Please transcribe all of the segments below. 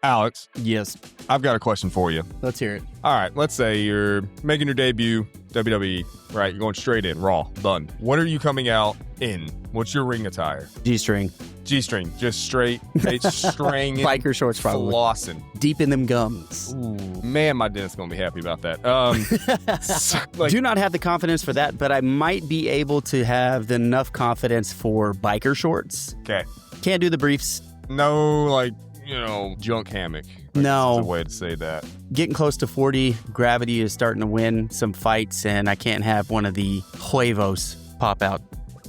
Alex, Yes. I've got a question for you. Let's hear it. All right, let's say you're making your debut, WWE, right? You're going straight in, Raw, done. What are you coming out in? What's your ring attire? G-string. G-string, just straight, string. Biker shorts, probably. Flossing. Deep in them gums. Ooh, man, my dentist's going to be happy about that. Do not have the confidence for that, but I might be able to have enough confidence for biker shorts. Okay. Can't do the briefs. No, junk hammock. No. That's a way to say that. Getting close to 40, gravity is starting to win some fights, and I can't have one of the huevos pop out.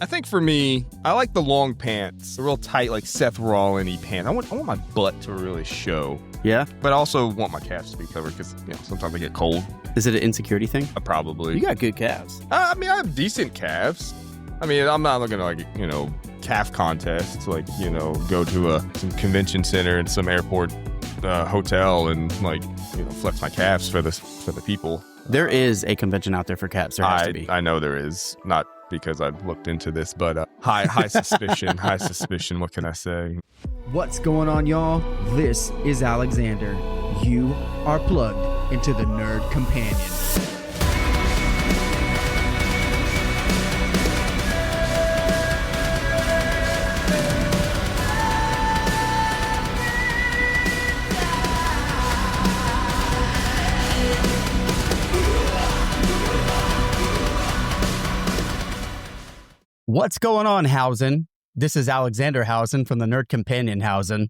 I think for me, I like the long pants, the real tight, like Seth Rollins-y pants. I want my butt to really show. Yeah? But I also want my calves to be covered because, sometimes I get cold. Is it an insecurity thing? Probably. You got good calves. I have decent calves. I'm not looking at, calf contests, go to some convention center and some airport hotel and, flex my calves for the people. There is a convention out there for calves. There has to be. I know there is. Not because I've looked into this, but high suspicion. High suspicion. What can I say? What's going on, y'all? This is Alexander. You are plugged into the Nerd Companion. What's going on, Hausen? This is Alexander Hausen from the Nerd Companion Hausen.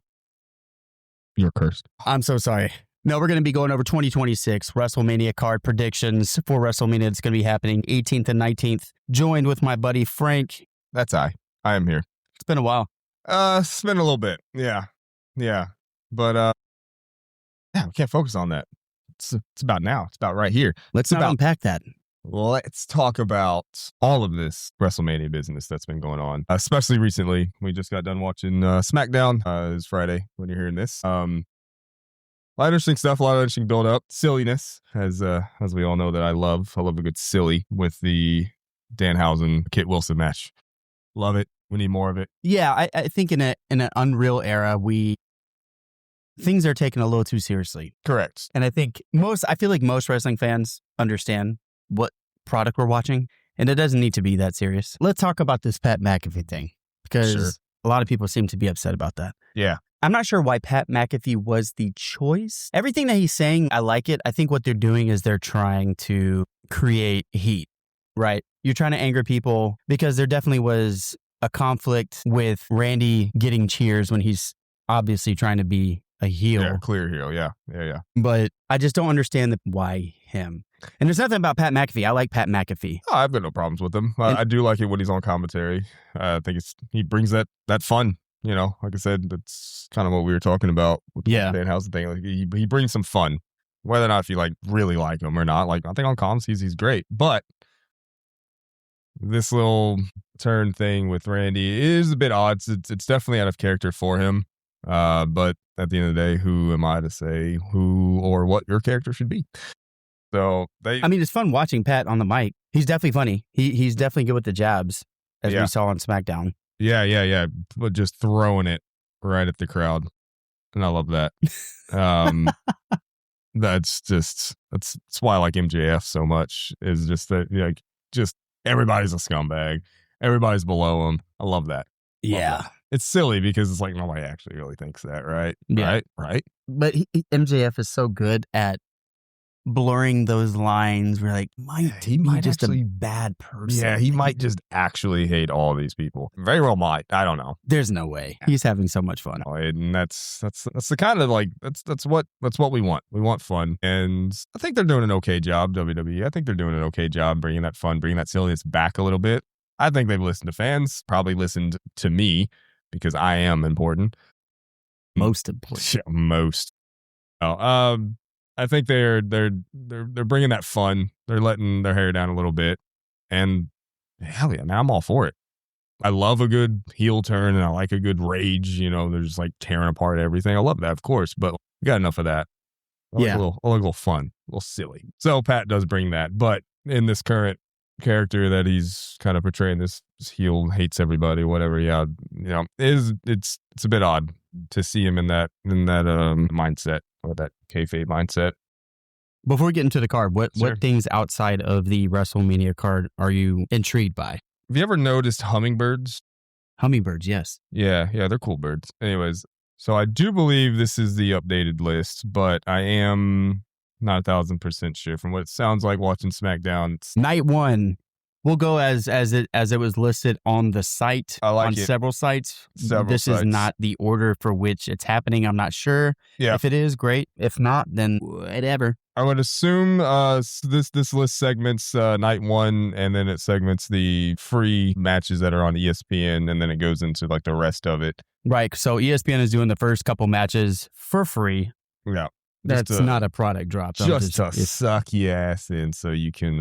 You're cursed. I'm so sorry. No, we're going to be going over 2026 WrestleMania card predictions for WrestleMania that's going to be happening 18th and 19th. Joined with my buddy Frank. That's I am here. It's been a while. It's been a little bit. Yeah. But we can't focus on that. It's about now. It's about right here. Let's not unpack that. Let's talk about all of this WrestleMania business that's been going on, especially recently. We just got done watching SmackDown. It's Friday when you're hearing this. A lot of interesting stuff, a lot of interesting build-up. Silliness, as we all know that I love. I love a good silly with the Danhausen Kit Wilson match. Love it. We need more of it. Yeah, I think in an Unreal era, things are taken a little too seriously. Correct. And I feel like most wrestling fans understand what product we're watching, and it doesn't need to be that serious. Let's talk about this Pat McAfee thing, because a lot of people seem to be upset about that. Yeah. I'm not sure why Pat McAfee was the choice. Everything that he's saying, I like it. I think what they're doing is they're trying to create heat, right? You're trying to anger people, because there definitely was a conflict with Randy getting cheers when he's obviously trying to be a heel. Yeah, clear heel. Yeah. But I just don't understand why him. And there's nothing about Pat McAfee. I like Pat McAfee. Oh, I've got no problems with him. I do like it when he's on commentary. I think he brings that fun. Like I said, that's kind of what we were talking about with the Danhausen thing. Like he brings some fun, whether or not if you really like him or not. Like I think on comms he's great, but this little turn thing with Randy is a bit odd. It's definitely out of character for him. But at the end of the day, who am I to say who or what your character should be? So it's fun watching Pat on the mic. He's definitely funny. He's definitely good with the jabs, as we saw on SmackDown. Yeah. But just throwing it right at the crowd. And I love that. That's why I like MJF so much, is just that, just everybody's a scumbag. Everybody's below him. I love that. Yeah. It's silly because it's like nobody actually really thinks that, right? Yeah. Right. But MJF is so good at blurring those lines. We're like, he might just a bad person. Yeah, he might just actually hate all these people. Very well might. I don't know. There's no way. He's having so much fun. And that's the kind of that's what we want. We want fun. And I think they're doing an okay job, WWE. I think they're doing an okay job bringing that fun, bringing that silliness back a little bit. I think they've listened to fans, probably listened to me, because I am important. Most important. Yeah, most. I think they're bringing that fun. They're letting their hair down a little bit, and hell yeah, man, I'm all for it. I love a good heel turn, and I like a good rage. They're just like tearing apart everything. I love that, of course, but we got enough of that. I like a little fun, a little silly. So Pat does bring that, but in this current character that he's kind of portraying, this heel hates everybody, whatever. Yeah, it's a bit odd. to see him in that mindset, or that kayfabe mindset. Before we get into the card, Sure. what things outside of the WrestleMania card are you intrigued by? Have you ever noticed hummingbirds? Hummingbirds, yes. Yeah, they're cool birds. Anyways, so I do believe this is the updated list, but I am not 1,000% sure. From what it sounds like watching SmackDown, it's Night 1. We'll go as it was listed on the site, I like on it. several sites. Several Is not the order for which it's happening. I'm not sure. Yeah. If it is, great. If not, then whatever. I would assume this list segments night 1, and then it segments the free matches that are on ESPN, and then it goes into like the rest of it. Right. So ESPN is doing the first couple matches for free. Yeah. That's not a product drop. Just to suck your ass in so you can,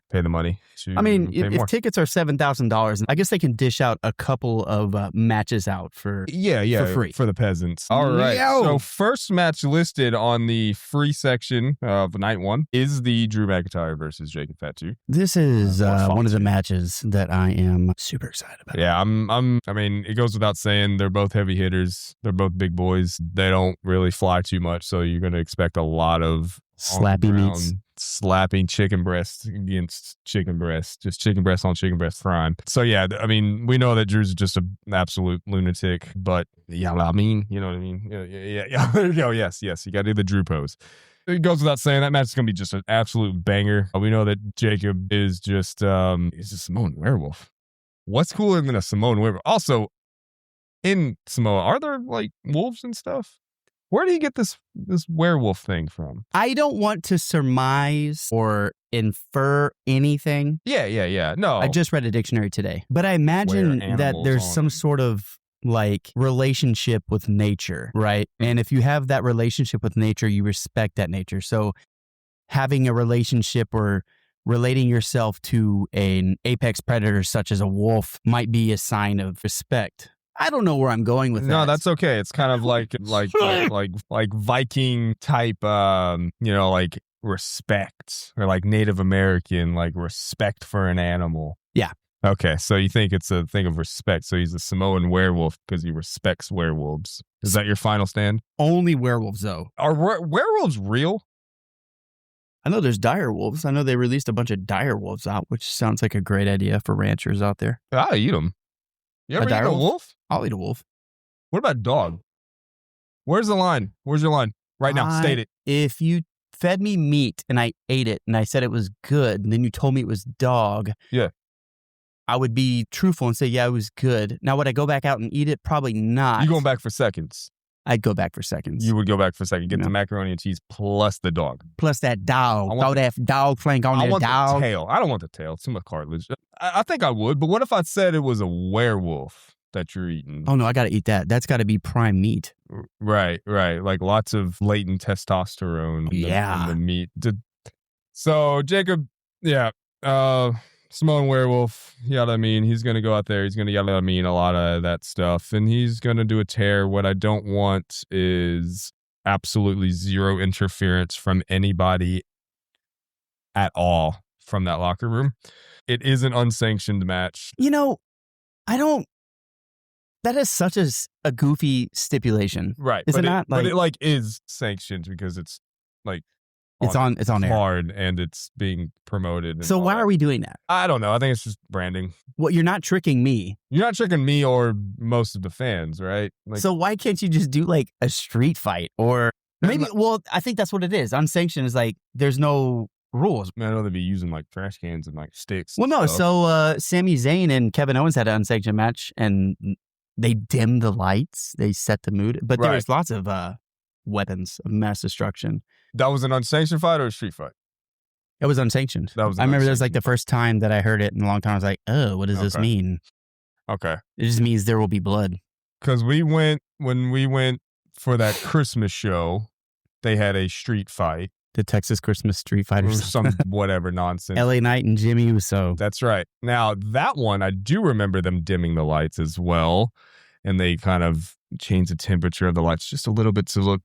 pay the money. I mean, pay if more. tickets are $7,000, I guess they can dish out a couple of matches out for for free. For the peasants. All right. Yo! So first match listed on the free section of night 1 is the Drew McIntyre versus Jacob Fatu. This is Or one of the Fatu. matches that I am super excited about. Yeah, I mean, it goes without saying, they're both heavy hitters. They're both big boys. They don't really fly too much, so you're going to expect a lot of Slappy on-the-ground meats. slapping chicken breast against chicken breast, just chicken breast on chicken breast crime. So yeah, I mean, we know that Drew's just an absolute lunatic, but yeah, I mean, you know what I mean? Yeah. There you go. Yes. You got to do the Drew pose. It goes without saying that match is going to be just an absolute banger. We know that Jacob is just he's a Samoan werewolf. What's cooler than a Samoan werewolf? Also, in Samoa, are there like wolves and stuff? Where do you get this werewolf thing from? I don't want to surmise or infer anything. Yeah. No. I just read a dictionary today, but I imagine Wear that animals there's on some them. sort of like relationship with nature, right? And if you have that relationship with nature, you respect that nature. So having a relationship or relating yourself to an apex predator such as a wolf might be a sign of respect. I don't know where I'm going with that. No, that's okay. It's kind of like Viking type, like respect, or like Native American, like respect for an animal. Yeah. Okay, so you think it's a thing of respect. So he's a Samoan werewolf because he respects werewolves. Is that your final stand? Only werewolves, though. Are werewolves real? I know there's dire wolves. I know they released a bunch of dire wolves out, which sounds like a great idea for ranchers out there. I eat them. You ever eat dire a wolf? wolf? I'll eat a wolf. What about dog? Where's the line? Where's your line? Right now, state it. If you fed me meat and I ate it and I said it was good, and then you told me it was dog, Yeah. I would be truthful and say, yeah, it was good. Now, would I go back out and eat it? Probably not. You going back for seconds? I'd go back for seconds. You would go back for a second. Get No. the macaroni and cheese plus the dog. Plus that dog. I want Throw that dog flank on I there, want dog. the tail. I don't want the tail. It's too much cartilage. I think I would, but what if I said it was a werewolf that you're eating? Oh, no, I got to eat that. That's got to be prime meat. Right. Like lots of latent testosterone in the meat. So Jacob, yeah, Samoan werewolf, yada I mean, he's going to go out there, he's going to yada I mean a lot of that stuff, and he's going to do a tear. What I don't want is absolutely zero interference from anybody at all from that locker room. It is an unsanctioned match. You know, that is such a goofy stipulation. Right. Is but it not? But Like, it is sanctioned because it's like it's on air. hard and it's being promoted. And So all why that. are we doing that? I don't know. I think it's just branding. Well, you're not tricking me. You're not tricking me or most of the fans, right? Like, So why can't you just do like a street fight or maybe? Well, I think that's what it is. Unsanctioned is like there's no rules. I know they'd be using like trash cans and like sticks. Well, and no. stuff. So Sami Zayn and Kevin Owens had an unsanctioned match, and they dimmed the lights. They set the mood, but there Right. was lots of weapons of mass destruction. That was an unsanctioned fight or a street fight? It was unsanctioned. That was I an remember that was like the unsanctioned first time that I heard it in a long time. I was like, oh, what does this Okay. mean? Okay. It just means there will be blood. Because when we went for that Christmas show, they had a street fight The Texas Christmas Street or Fighters. some whatever nonsense. LA Knight and Jimmy Uso. That's right. Now, that one, I do remember them dimming the lights as well. And they kind of changed the temperature of the lights just a little bit to look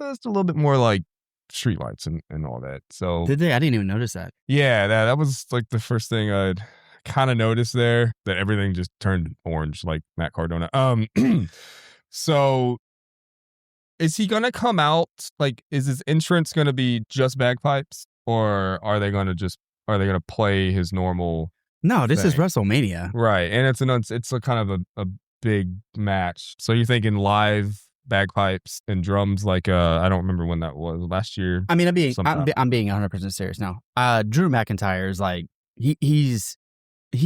just a little bit more like street lights and all that. So, Did they? I didn't even notice that. yeah, that was like the first thing I'd kind of noticed there, that everything just turned orange like Matt Cardona. So is he going to come out? Like, is his entrance going to be just bagpipes, or are they going to play his normal? No, this is thing? WrestleMania. Right. And it's a kind of a big match. So you're thinking live bagpipes and drums, like I don't remember when that was, last year. I mean, I'm being sometime. 100% serious now. Drew McIntyre is like he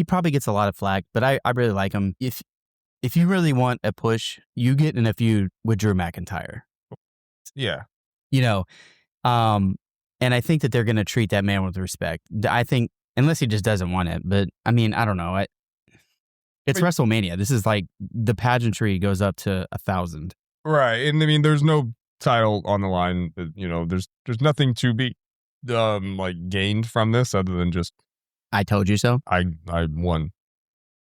probably gets a lot of flack, but I really like him. If you really want a push, you get in a feud with Drew McIntyre. Yeah. You know, and I think that they're going to treat that man with respect. I think, unless he just doesn't want it. But I mean, I don't know. It's WrestleMania. This is like the pageantry goes up to 1,000. Right. And I mean, there's no title on the line. You know, there's nothing to be like gained from this other than just I told you so. I won.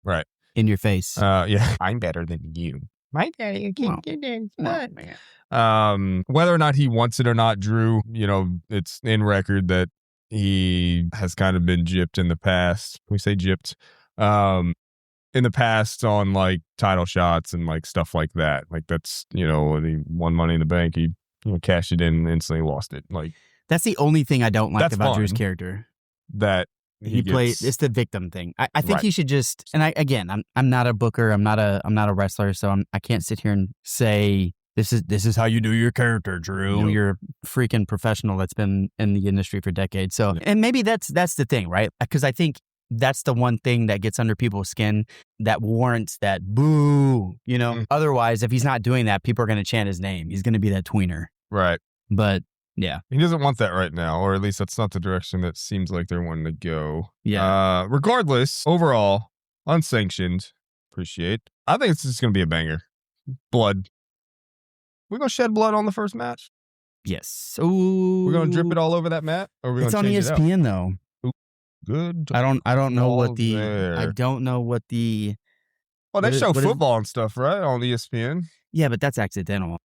Right. In your face. Yeah. I'm better than you. My daddy, you can't get in. Whether or not he wants it or not, Drew, you know, it's in record that he has kind of been gypped in the past. Can we say gypped? In the past on like title shots and like stuff like that. Like that's, you know, when he won Money in the Bank, he cashed it in and instantly lost it. Like that's the only thing I don't like about fun. Drew's character. That he plays. It's the victim thing. I think he should just. And I'm not a booker. I'm not a wrestler. So I can't sit here and say this is how you do your character, Drew. Yep. You're a freaking professional that's been in the industry for decades. So and maybe that's the thing, right? Because I think that's the one thing that gets under people's skin that warrants that boo. You know. Otherwise, if he's not doing that, people are going to chant his name. He's going to be that tweener. Right. But. Yeah. He doesn't want that right now, or at least that's not the direction that seems like they're wanting to go. Yeah. Regardless, overall, unsanctioned. Appreciate. I think it's just going to be a banger. Blood. We're going to shed blood on the first match? Yes. Ooh. We're going to drip it all over that mat? Or we're it's on ESPN, though. Ooh, good. I don't know what the... I don't know what the... Well, they show football and stuff, right? On ESPN. Yeah, but that's accidental.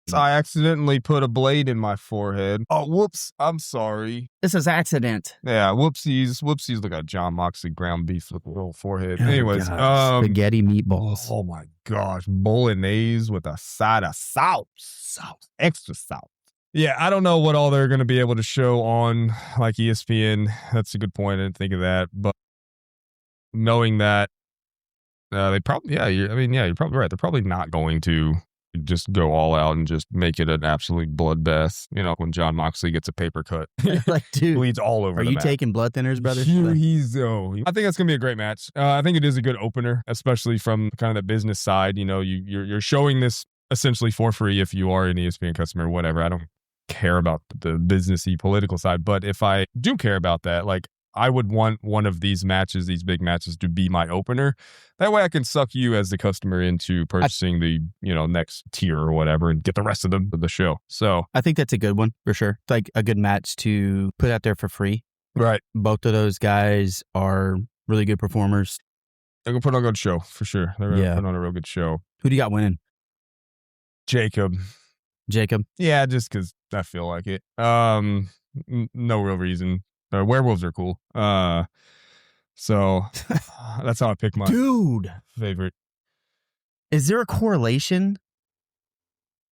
So I accidentally put a blade in my forehead. Oh, whoops. I'm sorry. This is accident. Yeah, whoopsies. Look at John Moxley ground beef with a little forehead. Oh, anyways. Spaghetti meatballs. Oh, my gosh. Bolognese with a side of sauce. Extra sauce. Yeah, I don't know what all they're going to be able to show on like ESPN. That's a good point. I didn't think of that. But knowing that, they probably, you're probably right. They're probably not going to just go all out and just make it an absolute bloodbath. You know, when John Moxley gets a paper cut, like, dude, bleeds all over. Are the you map. taking blood thinners, brother? I think that's gonna be a great match. I think it is a good opener, especially from kind of the business side. You know, you're showing this essentially for free if you are an ESPN customer or whatever. I don't care about the businessy political side, but if I do care about that, like, I would want one of these matches, these big matches, to be my opener. That way I can suck you as the customer into purchasing the, next tier or whatever and get the rest of the show. So I think that's a good one for sure. It's like a good match to put out there for free. Right. Both of those guys are really good performers. They're going to put on a good show for sure. They're going to put on a real good show. Who do you got winning? Jacob. Yeah, just because I feel like it. No real reason. Werewolves are cool. So that's how I pick my favorite. Is there a correlation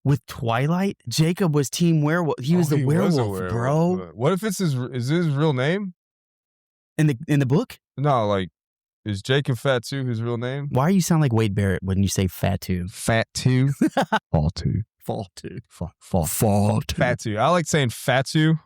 with Twilight? Jacob was Team Werewolf. He was the werewolf, bro. What if is his real name? In the book? No, like, is Jacob Fatu his real name? Why do you sound like Wade Barrett when you say Fatu? Fatu? Fatu. I like saying Fatu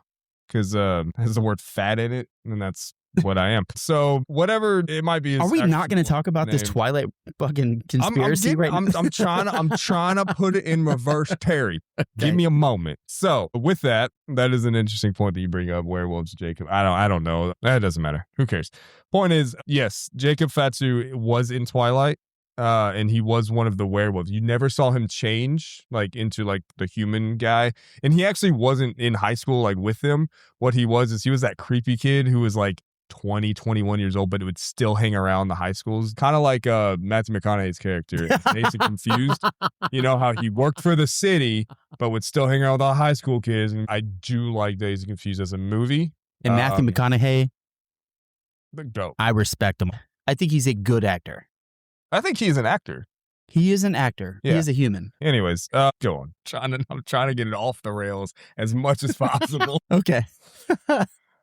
because it has the word fat in it, and that's what I am. So whatever it might be. Are we not going to talk about this Twilight fucking conspiracy right now? I'm trying to put it in reverse, Terry. Okay. Give me a moment. So with that is an interesting point that you bring up. Werewolves, Jacob. I don't know. That doesn't matter. Who cares? Point is, yes, Jacob Fatu was in Twilight. And he was one of the werewolves. You never saw him change like into like the human guy. And he actually wasn't in high school like with them. What he was is he was that creepy kid who was like 20, 21 years old, but it would still hang around the high schools. Kind of like Matthew McConaughey's character, Dazed and Confused. You know how he worked for the city, but would still hang around with all high school kids. And I do like Dazed and Confused as a movie. And Matthew McConaughey, dope. I respect him. I think he's a good actor. I think he's an actor. He is an actor. Yeah. He is a human. Anyways, go on. I'm trying to get it off the rails as much as possible. Okay.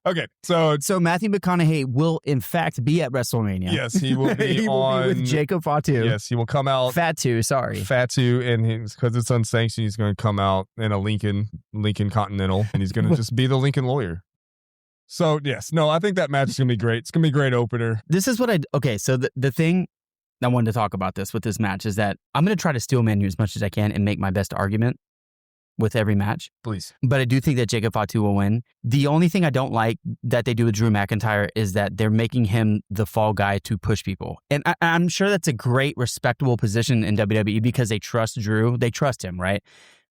Okay, so Matthew McConaughey will, in fact, be at WrestleMania. yes, he will be he will be with Jacob Fatu. Yes, he will come out. Fatu, and because it's unsanctioned, he's going to come out in a Lincoln Continental, and he's going to just be the Lincoln lawyer. So, yes. No, I think that match is going to be great. It's going to be a great opener. This is what okay, so the thing I wanted to talk about with this match is that I'm going to try to steal menu as much as I can and make my best argument with every match. Please. But I do think that Jacob Fatu will win. The only thing I don't like that they do with Drew McIntyre is that they're making him the fall guy to push people. And I'm sure that's a great, respectable position in WWE because they trust Drew. They trust him, right?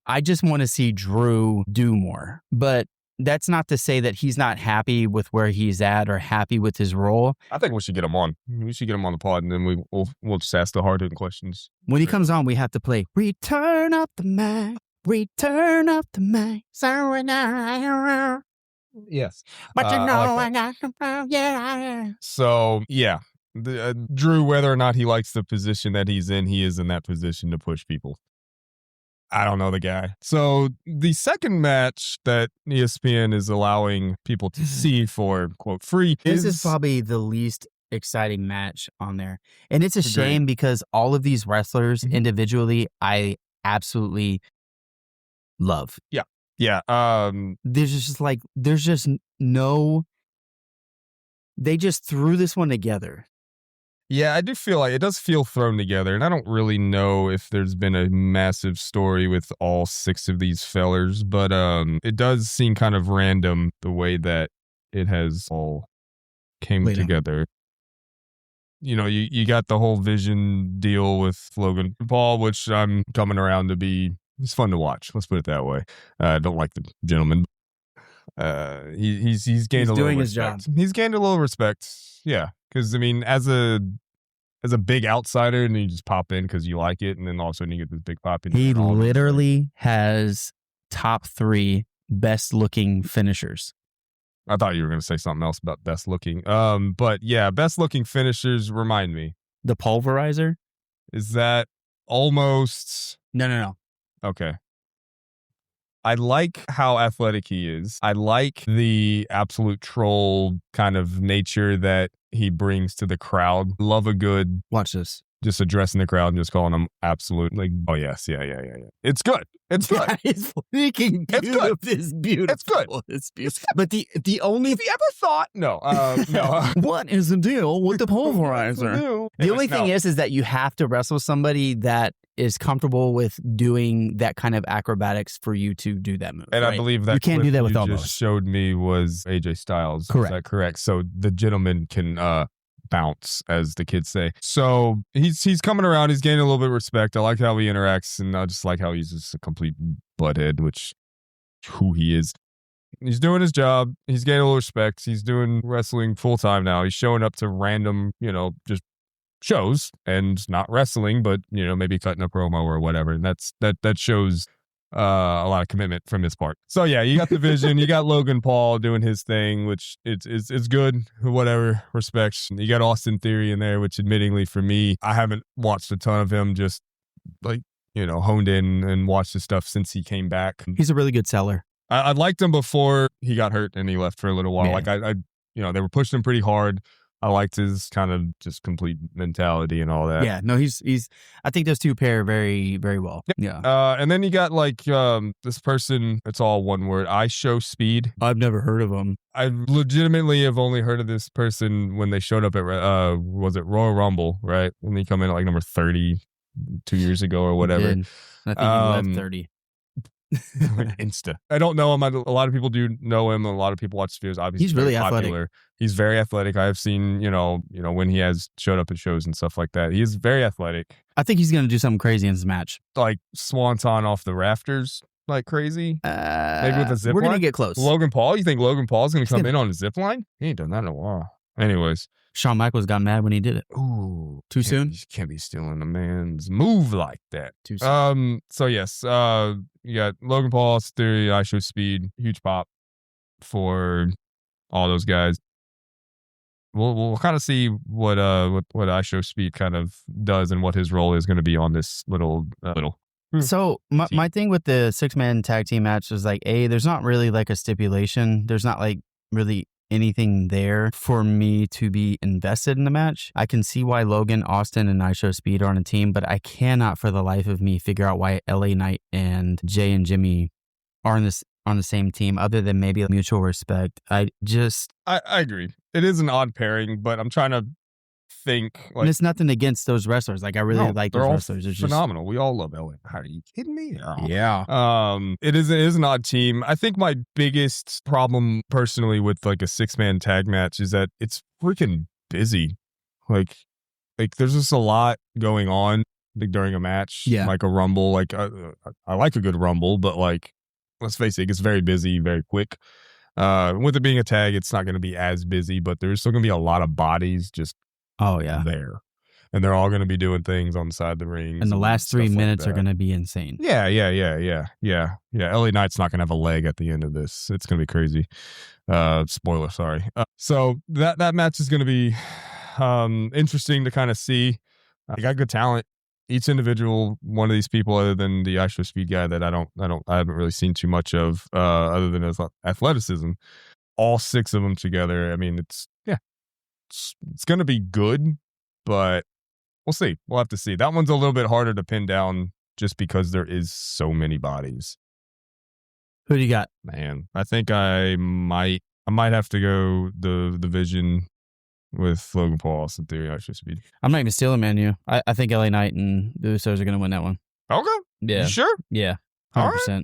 I just want to see Drew do more. But that's not to say that he's not happy with where he's at or happy with his role. I think we should get him on. We should get him on the pod, and then we'll just ask the hard-hitting questions. When he comes on, we have to play Return Up the Mag. Return up the mic. Yes. But you know I got the yeah. So, yeah. Drew, whether or not he likes the position that he's in, he is in that position to push people. I don't know the guy. So, the second match that ESPN is allowing people to see for, quote, free This is probably the least exciting match on there. And it's a shame because all of these wrestlers individually, I absolutely love. Yeah. There's just no, they just threw this one together. Yeah, I do feel like it does feel thrown together, and I don't really know if there's been a massive story with all 6 of these fellers, but it does seem kind of random the way that it has all came together. You know, you got the whole Vision deal with Logan Paul, which I'm coming around to be. It's fun to watch. Let's put it that way. I don't like the gentleman. He's gained a little doing respect. his job. He's gained a little respect. Yeah, because I mean, as a big outsider, and you just pop in because you like it, and then all of a sudden you get this big pop in. He literally has top 3 best looking finishers. I thought you were going to say something else about best looking. But yeah, best looking finishers. Remind me. The pulverizer? Is that almost? No. Okay. I like how athletic he is. I like the absolute troll kind of nature that he brings to the crowd. Love a good. Watch this. Just addressing the crowd and just calling them absolute, like, oh, yes, yeah. It's good. It's good. That is freaking beautiful. It's good. It's beautiful. It's good. It's beautiful. But the only... Have you ever thought? No. What is the deal with the pulverizer? The only thing is that you have to wrestle somebody that is comfortable with doing that kind of acrobatics for you to do that move. And right? I believe that you can't do that with Omos. Just showed me was AJ Styles. Correct. Is that correct? So the gentleman can bounce, as the kids say. So he's coming around. He's gaining a little bit of respect. I like how he interacts, and I just like how he's just a complete butthead, which who he is. He's doing his job. He's gaining a little respect. He's doing wrestling full time now. He's showing up to random, just shows and not wrestling, but maybe cutting a promo or whatever. And that shows a lot of commitment from his part. So yeah, you got the Vision, you got Logan Paul doing his thing, which it's good, whatever, respects. You got Austin Theory in there, which admittingly for me, I haven't watched a ton of him, just like, honed in and watched his stuff since he came back. He's a really good seller. I liked him before he got hurt and he left for a little while. Yeah. Like I they were pushing him pretty hard. I liked his kind of just complete mentality and all that. Yeah, no, he's. I think those two pair very, very well. Yeah. And then you got like this person. It's all one word. I Show Speed. I've never heard of him. I legitimately have only heard of this person when they showed up at was it Royal Rumble, right? When they come in at like number 30 2 years ago or whatever. I think he left 30. Insta. I don't know him. A lot of people do know him. A lot of people watch videos. Obviously, he's really popular. Athletic. He's very athletic. I have seen, when he has showed up at shows and stuff like that. He is very athletic. I think he's going to do something crazy in this match. Like swanton off the rafters, like crazy. Maybe with a zip line. We're going to get close. Logan Paul. You think Logan Paul's going to come in on a zip line? He ain't done that in a while. Anyways. Shawn Michaels got mad when he did it. Ooh. Too soon? You can't be stealing a man's move like that. Too soon. So yes, you got Logan Paul, Theory, I Show Speed, huge pop for all those guys. we'll kind of see what I Show Speed kind of does and what his role is going to be on this little. So my thing with the 6-man tag team match was like, there's not really like a stipulation. There's not like really anything there for me to be invested in the match. I can see why Logan, Austin, and I Show Speed are on a team, but I cannot for the life of me figure out why LA Knight and Jay and Jimmy are on the same team, other than maybe mutual respect. I agree. It is an odd pairing, but I'm trying to think. Like, and it's nothing against those wrestlers. Like I really like those wrestlers. They're phenomenal. We all love LA. Are you kidding me? Yeah. It is an odd team. I think my biggest problem personally with like a 6-man tag match is that it's freaking busy. Like there's just a lot going on during a match. Yeah. Like a rumble. Like I like a good rumble, but like let's face it, it gets very busy, very quick. With it being a tag, it's not going to be as busy, but there's still going to be a lot of bodies just there. And they're all going to be doing things on the side of the ring. And the last 3 minutes are going to be insane. Yeah. LA Knight's not going to have a leg at the end of this. It's going to be crazy. Spoiler, sorry. So that match is going to be interesting to kind of see. They got good talent. Each individual one of these people, other than the I Show Speed guy that I haven't really seen too much of, other than his athleticism. All 6 of them together. I mean, it's going to be good, but we'll see. We'll have to see. That one's a little bit harder to pin down just because there is so many bodies. Who do you got? Man, I think I might have to go the Vision with Logan Paul, Austin Theory, I Show Speed. I'm not even stealing, man. I think LA Knight and the Usos are going to win that one. Okay. Yeah. You sure? Yeah. 100%.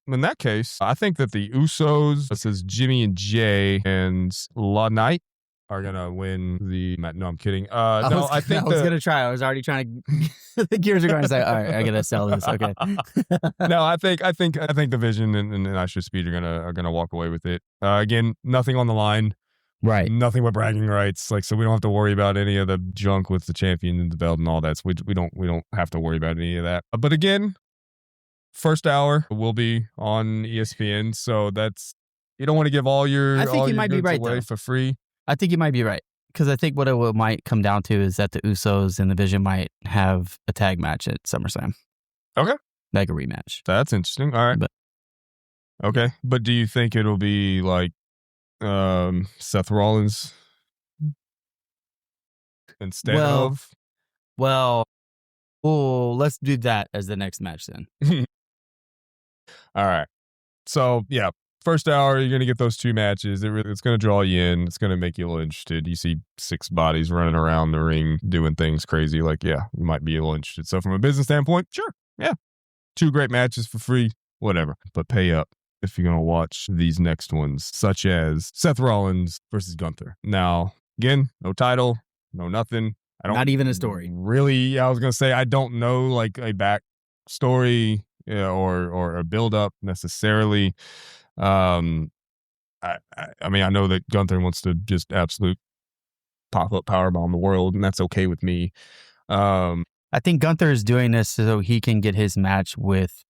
In that case, I think that the Usos, this is Jimmy and Jay and La Knight, are going to win the match. No, I'm kidding. I was going to try. I was already trying to... the gears are going to say, all right, I got to sell this. Okay. No, I think the Vision and I Show Speed are gonna walk away with it. Again, nothing on the line. Right. Nothing but bragging rights. Like, so we don't have to worry about any of the junk with the champion and the belt and all that. So we don't have to worry about any of that. But again, first hour will be on ESPN. So that's, you don't want to give all your, I think you might be right, away though. For free. I think you might be right. Because I think what it might come down to is that the Usos and the Vision might have a tag match at SummerSlam. Okay. Like a rematch. That's interesting. All right. Okay. But do you think it'll be like Seth Rollins instead of? Well, let's do that as the next match then. All right. So, yeah. First hour, you're going to get those 2 matches. It's going to draw you in. It's going to make you a little interested. You see 6 bodies running around the ring doing things crazy. Like, yeah, you might be a little interested. So from a business standpoint, sure. Yeah. 2 great matches for free, whatever. But pay up if you're going to watch these next ones, such as Seth Rollins versus Gunther. Now, again, no title, no nothing. Not even a story. Really, I was going to say, I don't know like a backstory or a build-up necessarily. I mean, I know that Gunther wants to just absolute pop up powerbomb the world, and that's okay with me. I think Gunther is doing this so he can get his match with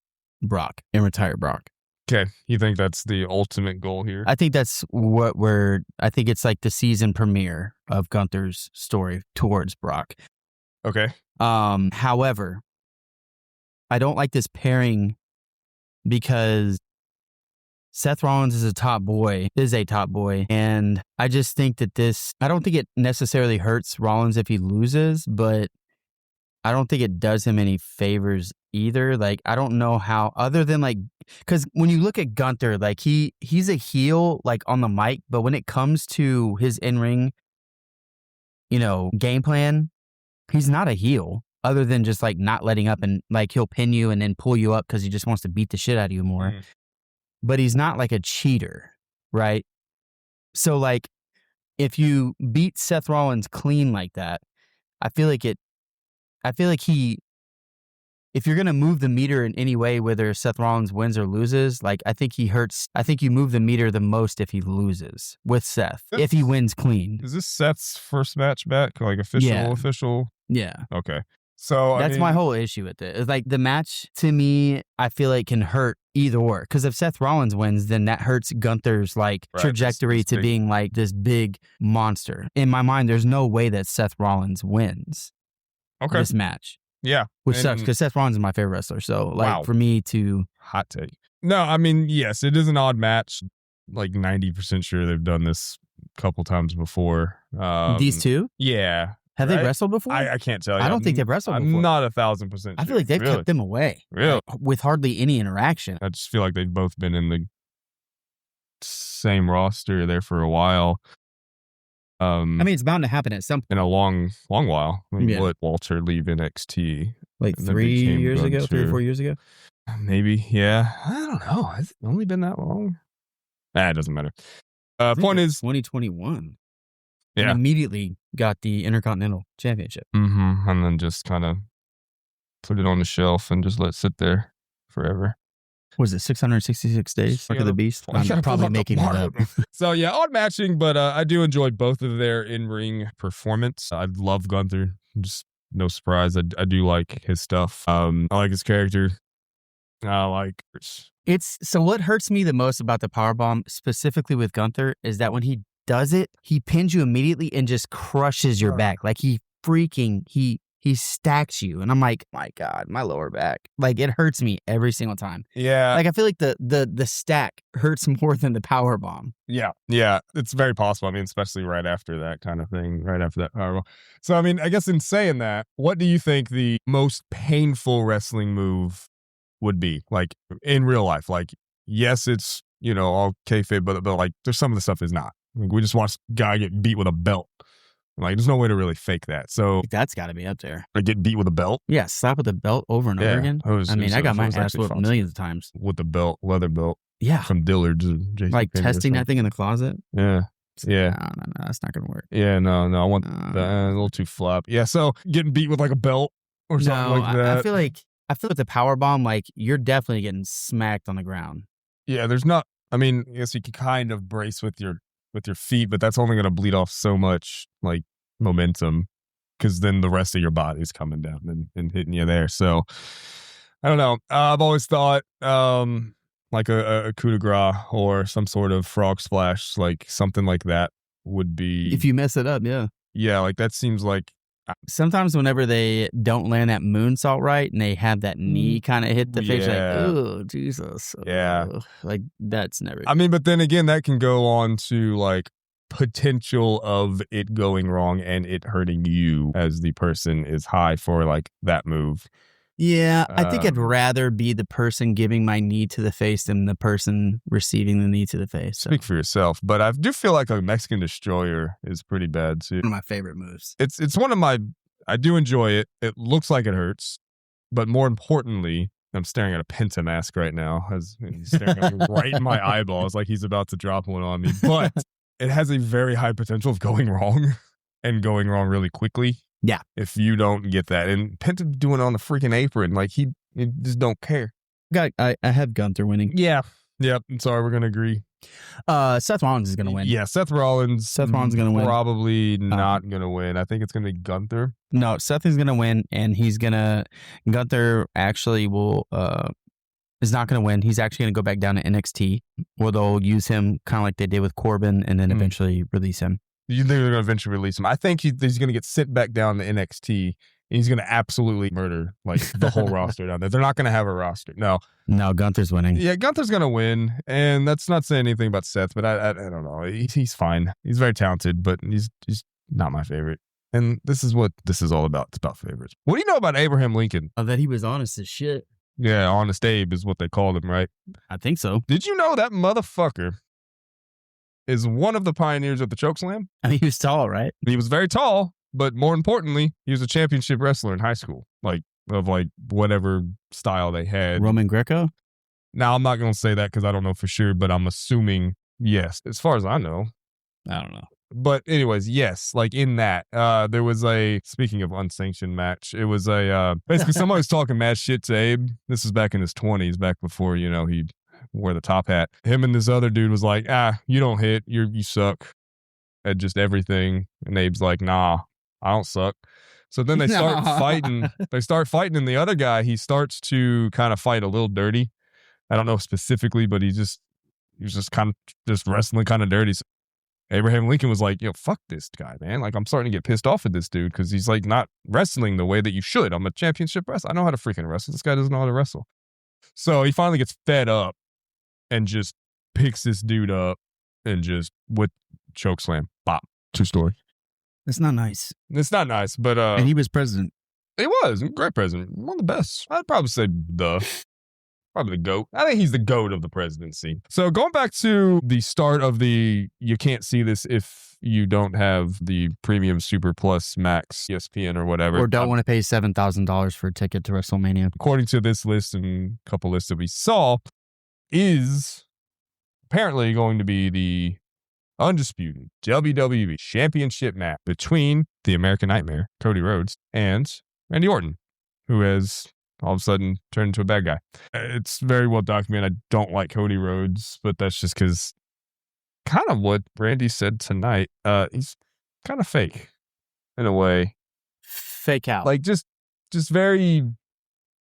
Brock and retire Brock. Okay, you think that's the ultimate goal here? I think that's I think it's like the season premiere of Gunther's story towards Brock. Okay. However, I don't like this pairing because Seth Rollins is a top boy, and I just think that I don't think it necessarily hurts Rollins if he loses, but I don't think it does him any favors either. Like, I don't know how, other than like, because when you look at Gunther, like he's a heel, like on the mic, but when it comes to his in-ring, game plan, he's not a heel other than just like not letting up, and like he'll pin you and then pull you up because he just wants to beat the shit out of you more. Mm. But he's not like a cheater, right? So like, if you beat Seth Rollins clean like that, I feel like if you're going to move the meter in any way, whether Seth Rollins wins or loses, like I think he hurts. I think you move the meter the most if he loses with Seth. If he wins clean. Is this Seth's first match back? Like official? Yeah. Official? Yeah. Okay. So That's my whole issue with it. It's like the match to me, I feel like can hurt either or. Because if Seth Rollins wins, then that hurts Gunther's trajectory to being like this big monster. In my mind, there's no way that Seth Rollins wins this match. Yeah. Which sucks because Seth Rollins is my favorite wrestler. So for me to... Hot take. No, I mean, yes, it is an odd match. Like 90% sure they've done this a couple times before. These two? Yeah. Have they wrestled before? I can't tell you. I don't think they've wrestled before. I'm not 1,000% sure. I feel like they've kept them away. Really? With hardly any interaction. I just feel like they've both been in the same roster there for a while. I mean, it's bound to happen at some point. In a long while. I mean, what, Walter leave NXT? Like 3 years ago, 3 or 4 years ago? Maybe, yeah. I don't know. Has it only been that long? It doesn't matter. Point is 2021. Yeah. And immediately got the Intercontinental Championship. Mm-hmm. And then just kind of put it on the shelf and just let it sit there forever. Was it 666 days? Mark of the Beast? I'm probably making it up. So yeah, odd matching, but I do enjoy both of their in-ring performance. I love Gunther. Just no surprise. I do like his stuff. I like his character. I like... So what hurts me the most about the powerbomb, specifically with Gunther, is that when he does it, he pins you immediately and just crushes your back. Like he stacks you. And I'm like, my God, my lower back. Like it hurts me every single time. Yeah. Like I feel like the stack hurts more than the powerbomb. Yeah. Yeah. It's very possible. I mean, especially right after that kind of thing, right after that powerbomb. So, I mean, I guess in saying that, what do you think the most painful wrestling move would be? Like in real life? Like, yes, it's, all kayfabe, but like there's some of the stuff is not. Like, we just watched a guy get beat with a belt. Like, there's no way to really fake that. So that's got to be up there. Like, get beat with a belt? Yeah, slap with a belt over and over again. I got my ass whooped millions of times. With the belt, leather belt. Yeah. From Dillard's. Like testing that thing in the closet? Yeah. Yeah. No, that's not going to work. Yeah, no. I want that a little too flop. Yeah, so getting beat with like a belt or something like that. I feel like with the power bomb, like you're definitely getting smacked on the ground. Yeah, there's not. I mean, I guess you can kind of brace with your feet, but that's only going to bleed off so much like momentum because then the rest of your body's coming down and hitting you there. So I don't know. I've always thought like a coup de grace or some sort of frog splash, like something like that would be. If you mess it up, yeah. Yeah, like that seems like. Sometimes whenever they don't land that moonsault right and they have that knee kind of hit the face, like, oh, Jesus. Yeah. Like, that's never. I mean, but then again, that can go on to like potential of it going wrong and it hurting you as the person is high for like that move. Yeah, I think I'd rather be the person giving my knee to the face than the person receiving the knee to the face. So. Speak for yourself, but I do feel like a Mexican Destroyer is pretty bad too. One of my favorite moves. It's one of my. I do enjoy it. It looks like it hurts, but more importantly, I'm staring at a Penta mask right now. He's staring at me right in my eyeballs, like he's about to drop one on me. But it has a very high potential of going wrong and going wrong really quickly. Yeah. If you don't get that. And Penta doing it on the freaking apron. Like, he just don't care. I have Gunther winning. Yeah. Yep. I'm sorry. We're going to agree. Seth Rollins is going to win. Yeah. Seth Rollins is going to win. Probably not going to win. I think it's going to be Gunther. No, Seth is going to win. And Gunther actually is not going to win. He's actually going to go back down to NXT where they'll use him kind of like they did with Corbin and then eventually release him. You think they're going to eventually release him? I think he's going to get sent back down to NXT, and he's going to absolutely murder like the whole roster down there. They're not going to have a roster. No, Gunther's winning. Yeah, Gunther's going to win, and that's not saying anything about Seth, but I don't know. He's fine. He's very talented, but he's not my favorite. And this is what this is all about. It's about favorites. What do you know about Abraham Lincoln? That he was honest as shit. Yeah, Honest Abe is what they called him, right? I think so. Did you know that motherfucker is one of the pioneers of the chokeslam? I mean, he was tall, right? He was very tall, but more importantly, he was a championship wrestler in high school, of whatever style they had. Roman Greco? Now, I'm not going to say that because I don't know for sure, but I'm assuming yes, as far as I know. I don't know. But anyways, yes, like in that, there was speaking of unsanctioned match, it was basically somebody was talking mad shit to Abe. This was back in his 20s, back before, he wore the top hat. Him and this other dude was like, you don't hit, you suck at just everything. And Abe's like, nah, I don't suck. So then they start fighting. They start fighting, and the other guy, he starts to kind of fight a little dirty. I don't know specifically, but he was just kind of just wrestling kind of dirty. So Abraham Lincoln was like, yo, fuck this guy, man. Like, I'm starting to get pissed off at this dude because he's like not wrestling the way that you should. I'm a championship wrestler. I know how to freaking wrestle. This guy doesn't know how to wrestle. So he finally gets fed up and just picks this dude up and just with chokeslam. Bop. True story. That's not nice. It's not nice, but and he was president. He was a great president. One of the best. I'd probably say probably the GOAT. I think he's the GOAT of the presidency. So going back to the start of you can't see this if you don't have the premium Super Plus Max ESPN or whatever. Or don't want to pay $7,000 for a ticket to WrestleMania. According to this list and a couple lists that we saw, is apparently going to be the undisputed WWE Championship match between the American Nightmare, Cody Rhodes, and Randy Orton, who has all of a sudden turned into a bad guy. It's very well documented. I don't like Cody Rhodes, but that's just because kind of what Randy said tonight. He's kind of fake in a way. Fake out. Like just very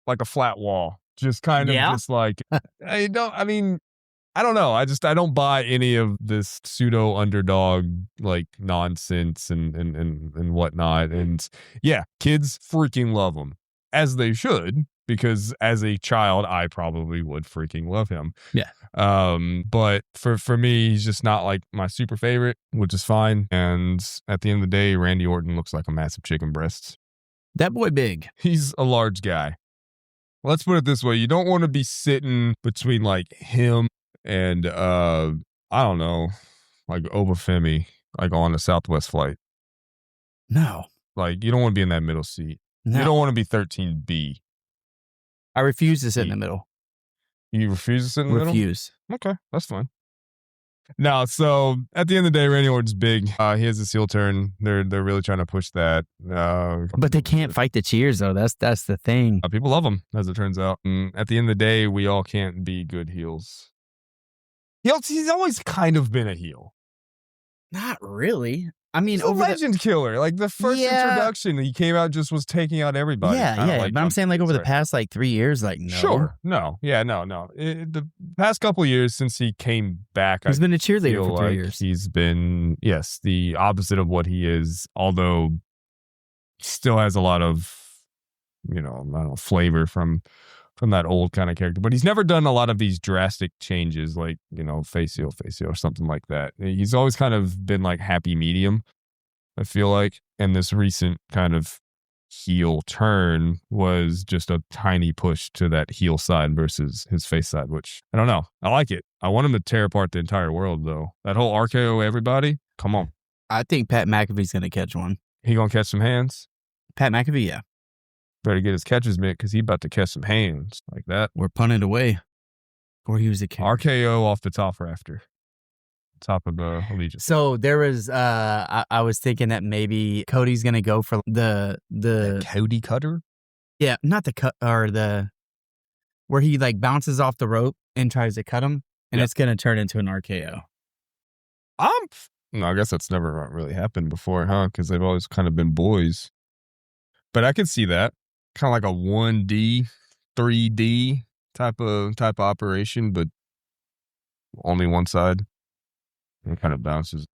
like a flat wall. Just kind of just like, I don't know. I don't buy any of this pseudo underdog like nonsense and whatnot. And yeah, kids freaking love him, as they should, because as a child, I probably would freaking love him. Yeah. But for me, he's just not like my super favorite, which is fine. And at the end of the day, Randy Orton looks like a massive chicken breast. That boy big. He's a large guy. Let's put it this way. You don't want to be sitting between like him and I don't know, like Obafemi, like on a Southwest flight. No. Like you don't want to be in that middle seat. No. You don't want to be 13B. I refuse to sit in the middle. You refuse to sit in the middle? Refuse. Okay, that's fine. No, so at the end of the day, Randy Orton's big. He has this heel turn. They're really trying to push that. But they can't fight the cheers, though. That's the thing. People love him, as it turns out. And at the end of the day, we all can't be good heels. He's always kind of been a heel. Not really. I mean, he's a legend killer. Like the first introduction, he came out just was taking out everybody. Yeah. But I'm saying like over the past like 3 years, like no. Sure. No. Yeah, no. The past couple of years since he came back, he's been a cheerleader for 3 years. He's been, yes, the opposite of what he is, although still has a lot of, I don't know, flavor from that old kind of character. But he's never done a lot of these drastic changes like, face heel or something like that. He's always kind of been like happy medium, I feel like. And this recent kind of heel turn was just a tiny push to that heel side versus his face side, which I don't know. I like it. I want him to tear apart the entire world, though. That whole RKO everybody, come on. I think Pat McAfee's going to catch one. He going to catch some hands? Pat McAfee, yeah. Better get his catches mitt because he about to catch some hands like that. We're punted away. Or he was a kid. RKO off the top rafter. Top of the Allegiance. So there was, I was thinking that maybe Cody's going to go for the Cody cutter? Yeah, not the cut, or where he like bounces off the rope and tries to cut him, and it's going to turn into an RKO. No, I guess that's never really happened before, huh? Because they've always kind of been boys. But I could see that. Kind of like a 1D, 3D type of operation, but only one side. It kind of bounces.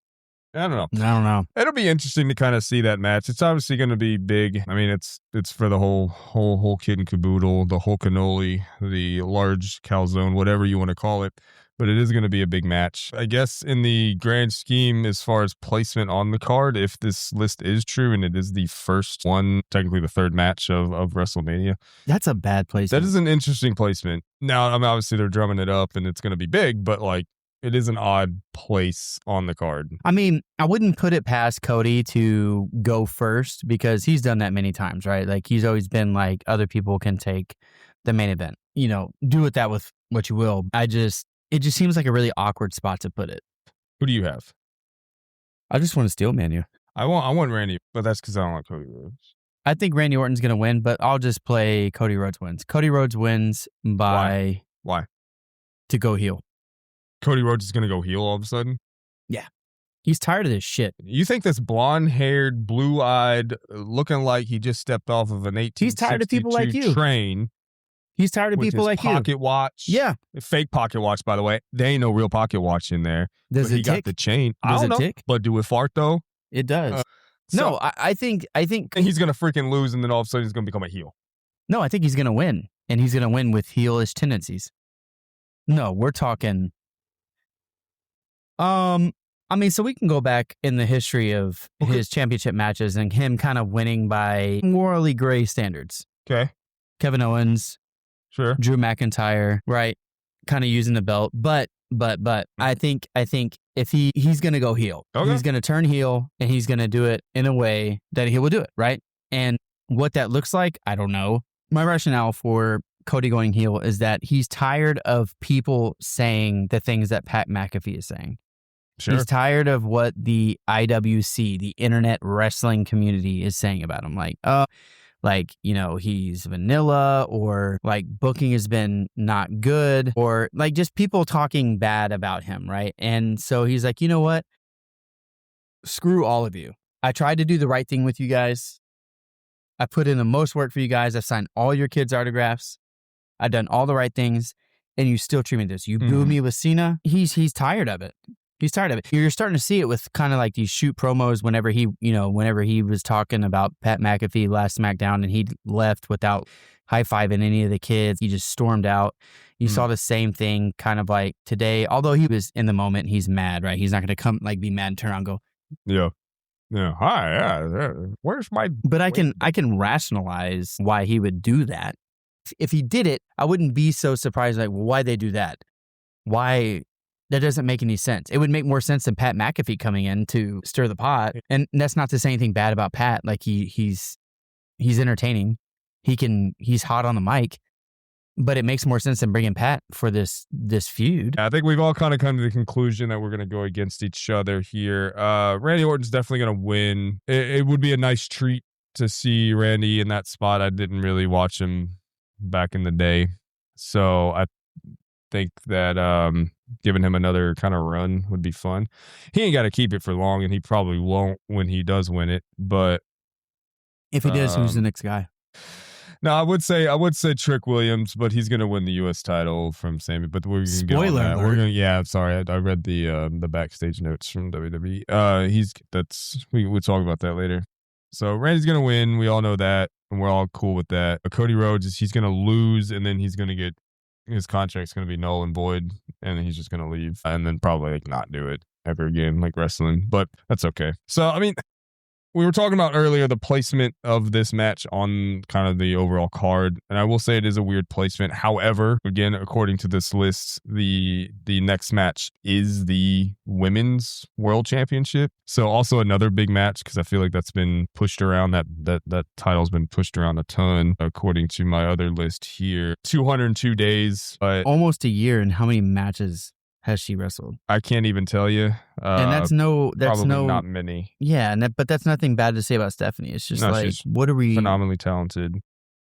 I don't know. It'll be interesting to kind of see that match. It's obviously going to be big. I mean, it's for the whole kid and caboodle, the whole cannoli, the large calzone, whatever you want to call it. But it is going to be a big match. I guess in the grand scheme, as far as placement on the card, if this list is true and it is the first one, technically the third match of WrestleMania. That's a bad placement. That is an interesting placement. Now, I mean, obviously they're drumming it up and it's going to be big, but like it is an odd place on the card. I mean, I wouldn't put it past Cody to go first because he's done that many times, right? Like he's always been like other people can take the main event. Do with that with what you will. It just seems like a really awkward spot to put it. Who do you have? I just want to steal Manu. I want Randy, but that's because I don't like Cody Rhodes. I think Randy Orton's going to win, but I'll just play Cody Rhodes wins. Cody Rhodes wins by... Why? To go heel. Cody Rhodes is going to go heel all of a sudden? Yeah. He's tired of this shit. You think this blonde-haired, blue-eyed, looking like he just stepped off of an 1862 He's tired of people like you. train. He's tired of people like you. Pocket watch. Yeah. Fake pocket watch, by the way. There ain't no real pocket watch in there. Does it he got tick? the chain. Does I don't it know, tick? but do it fart, though? It does. So- I think he's going to freaking lose, and then all of a sudden he's going to become a heel. No, I think he's going to win, and he's going to win with heelish tendencies. No, we're talking. I mean, so we can go back in the history of his championship matches and him kind of winning by morally gray standards. Okay. Kevin Owens, Sure. Drew McIntyre, right? Kind of using the belt, but I think if he's going to go heel, Okay. he's going to turn heel, and he's going to do it in a way that he will do it, right? And what that looks like, I don't know. My rationale for Cody going heel is that he's tired of people saying the things that Pat McAfee is saying. Sure. He's tired of what the IWC, the internet wrestling community, is saying about him. Like, he's vanilla, or like booking has been not good, or like just people talking bad about him, right? And so he's like, you know what? Screw all of you. I tried to do the right thing with you guys. I put in the most work for you guys. I've signed all your kids' autographs. I've done all the right things, and you still treat me this. You boo me with Cena. He's tired of it. He's tired of it. You're starting to see it with kind of like these shoot promos whenever he was talking about Pat McAfee last SmackDown, and he left without high-fiving any of the kids. He just stormed out. You saw the same thing kind of like today. Although he was in the moment, he's mad, right? He's not going to come like be mad and turn around and go, Yeah. Yeah. Hi. Yeah. Where's my... But I can rationalize why he would do that. If he did it, I wouldn't be so surprised. Like, well, why they do that? Why? That doesn't make any sense. It would make more sense than Pat McAfee coming in to stir the pot. And that's not to say anything bad about Pat. Like he's entertaining. He's hot on the mic. But it makes more sense than bringing Pat for this feud. I think we've all kind of come to the conclusion that we're going to go against each other here. Randy Orton's definitely going to win. It would be a nice treat to see Randy in that spot. I didn't really watch him back in the day. So I think that giving him another kind of run would be fun. He ain't got to keep it for long, and he probably won't when he does win it. But if he does, who's the next guy? No, I would say Trick Williams, but he's going to win the U.S. title from Sammy. But we're going to get on that. We're going. Yeah, I'm sorry. I read the backstage notes from WWE. We'll talk about that later. So Randy's going to win. We all know that, and we're all cool with that. But Cody Rhodes he's going to lose, and then he's going to get his contract's going to be null and void, and then he's just going to leave, and then probably like not do it ever again, like wrestling. But that's okay. So I mean, we were talking about earlier the placement of this match on kind of the overall card, and I will say it is a weird placement. However, again, according to this list, the next match is the Women's World Championship. So also another big match because I feel like that's been pushed around. That title's been pushed around a ton, according to my other list here. 202 days, but almost a year. And how many matches has she wrestled? I can't even tell you. And that's probably not many. Yeah, but that's nothing bad to say about Stephanie. It's just she's what are we phenomenally talented.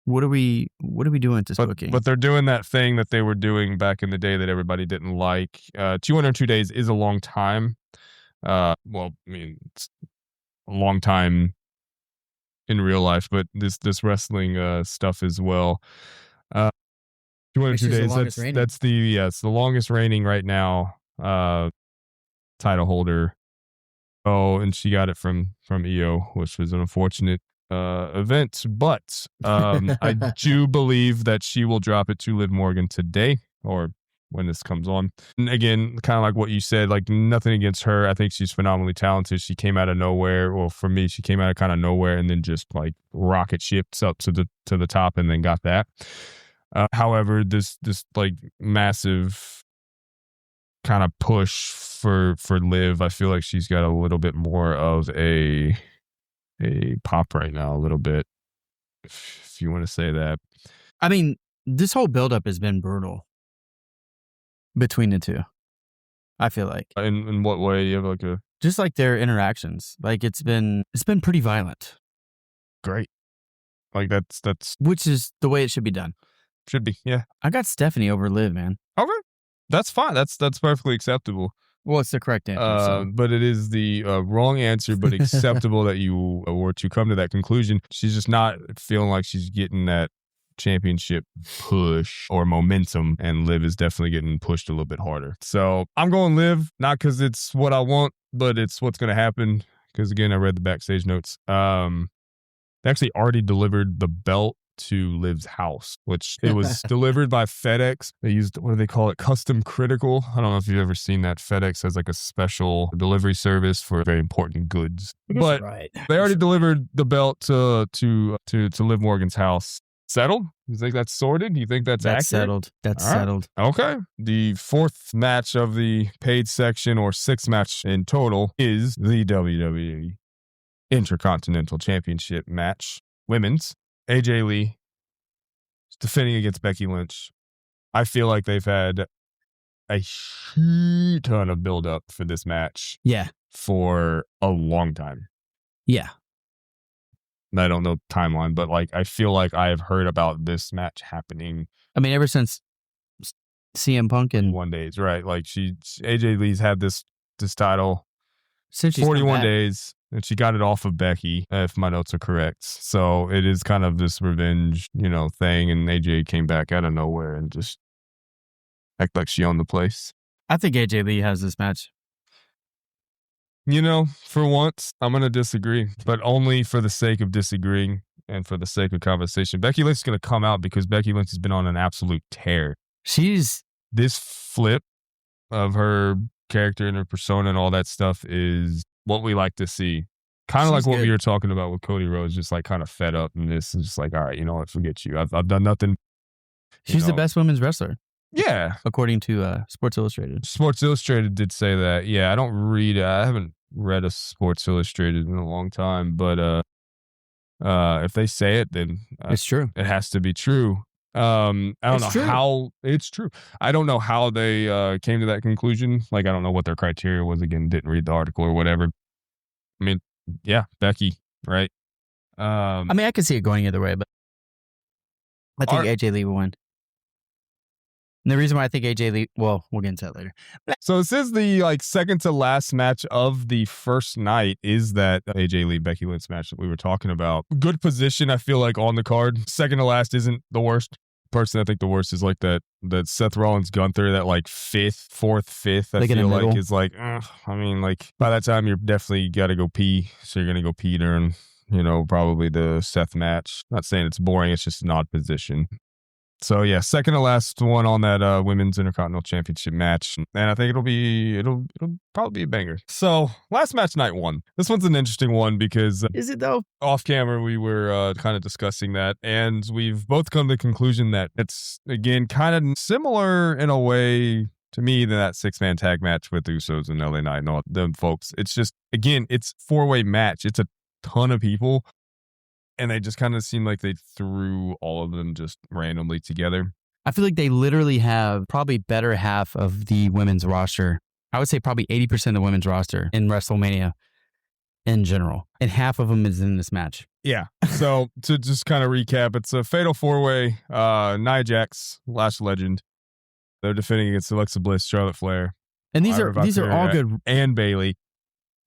What are we doing to this booking? But they're doing that thing that they were doing back in the day that everybody didn't like. 202 days is a long time. Well, I mean, it's a long time in real life, but this wrestling stuff as well. 202 days. That's the longest reigning right now title holder. Oh, and she got it from EO, which was an unfortunate event. But I do believe that she will drop it to Liv Morgan today, or when this comes on. And again, kind of like what you said, like nothing against her. I think she's phenomenally talented. She came out of nowhere. Well, for me, she came out of kind of nowhere and then just like rocket ships up to the top and then got that. However, this like massive kind of push for Liv, I feel like she's got a little bit more of a pop right now, a little bit, if you want to say that. I mean, this whole buildup has been brutal between the two. I feel like. In what way? You have like just like their interactions. Like it's been pretty violent. Great. Like that's which is the way it should be done. Should be, yeah. I got Stephanie over Liv, man. Okay. That's fine. That's perfectly acceptable. Well, it's the correct answer. So. But it is the wrong answer, but acceptable that you were to come to that conclusion. She's just not feeling like she's getting that championship push or momentum, and Liv is definitely getting pushed a little bit harder. So I'm going Liv, not because it's what I want, but it's what's going to happen. Because again, I read the backstage notes. They actually already delivered the belt to Liv's house, which it was delivered by FedEx. They used, what do they call it? Custom Critical. I don't know if you've ever seen that. FedEx has like a special delivery service for very important goods. But they already delivered the belt to Liv Morgan's house. Settled? You think that's sorted? You think that's accurate? Settled. That's All right. settled. Okay. The fourth match of the paid section, or sixth match in total, is the WWE Intercontinental Championship match. Women's. AJ Lee is defending against Becky Lynch. I feel like they've had a shit ton of build-up for this match. Yeah. For a long time. Yeah. I don't know the timeline, but like I feel like I have heard about this match happening. I mean, ever since CM Punk and 1 days, right? Like AJ Lee's had this title since 41 days, and she got it off of Becky, if my notes are correct. So it is kind of this revenge, thing. And AJ came back out of nowhere and just act like she owned the place. I think AJ Lee has this match. For once, I'm going to disagree, but only for the sake of disagreeing and for the sake of conversation. Becky Lynch is going to come out because Becky Lynch has been on an absolute tear. This flip of her character and her persona and all that stuff is what we like to see. Kind of like what we were talking about with Cody Rhodes, just like kind of fed up, and this is just like, all right, you know what, forget you. I've done nothing. She's the best women's wrestler. Yeah. According to Sports Illustrated. Sports Illustrated did say that. Yeah, I haven't read a Sports Illustrated in a long time, but if they say it, then it's true. It has to be true. I don't know how it's true. I don't know how they came to that conclusion. Like, I don't know what their criteria was. Again, didn't read the article or whatever. I mean, yeah, Becky, right? I mean, I could see it going either way, but I think AJ Lee will win. And the reason why I think AJ Lee, well, we'll get into that later. So this is the second to last match of the first night is that AJ Lee Becky Lynch match that we were talking about. Good position, I feel like, on the card. Second to last isn't the worst. Personally, I think the worst is like that Seth Rollins Gunther, that fourth, fifth. I feel like is like, I mean, like by that time you're definitely got to go pee, so you're gonna go pee during, probably the Seth match. Not saying it's boring, it's just an odd position. So yeah, second to last one on that Women's Intercontinental Championship match, and I think it'll probably be a banger. So last match, night one. This one's an interesting one because is it though? Off camera, we were kind of discussing that, and we've both come to the conclusion that it's again kind of similar in a way to me than that 6-man tag match with Usos and LA Knight and all them folks. It's just it's 4-way match. It's a ton of people. And they just kind of seem like they threw all of them just randomly together. I feel like they literally have probably better half of the women's roster. I would say probably 80% of the women's roster in WrestleMania in general. And half of them is in this match. Yeah. So to just kind of recap, it's a fatal 4-way. Nia Jax, Lash Legend. They're defending against Alexa Bliss, Charlotte Flair. And these are all good. And Bayley.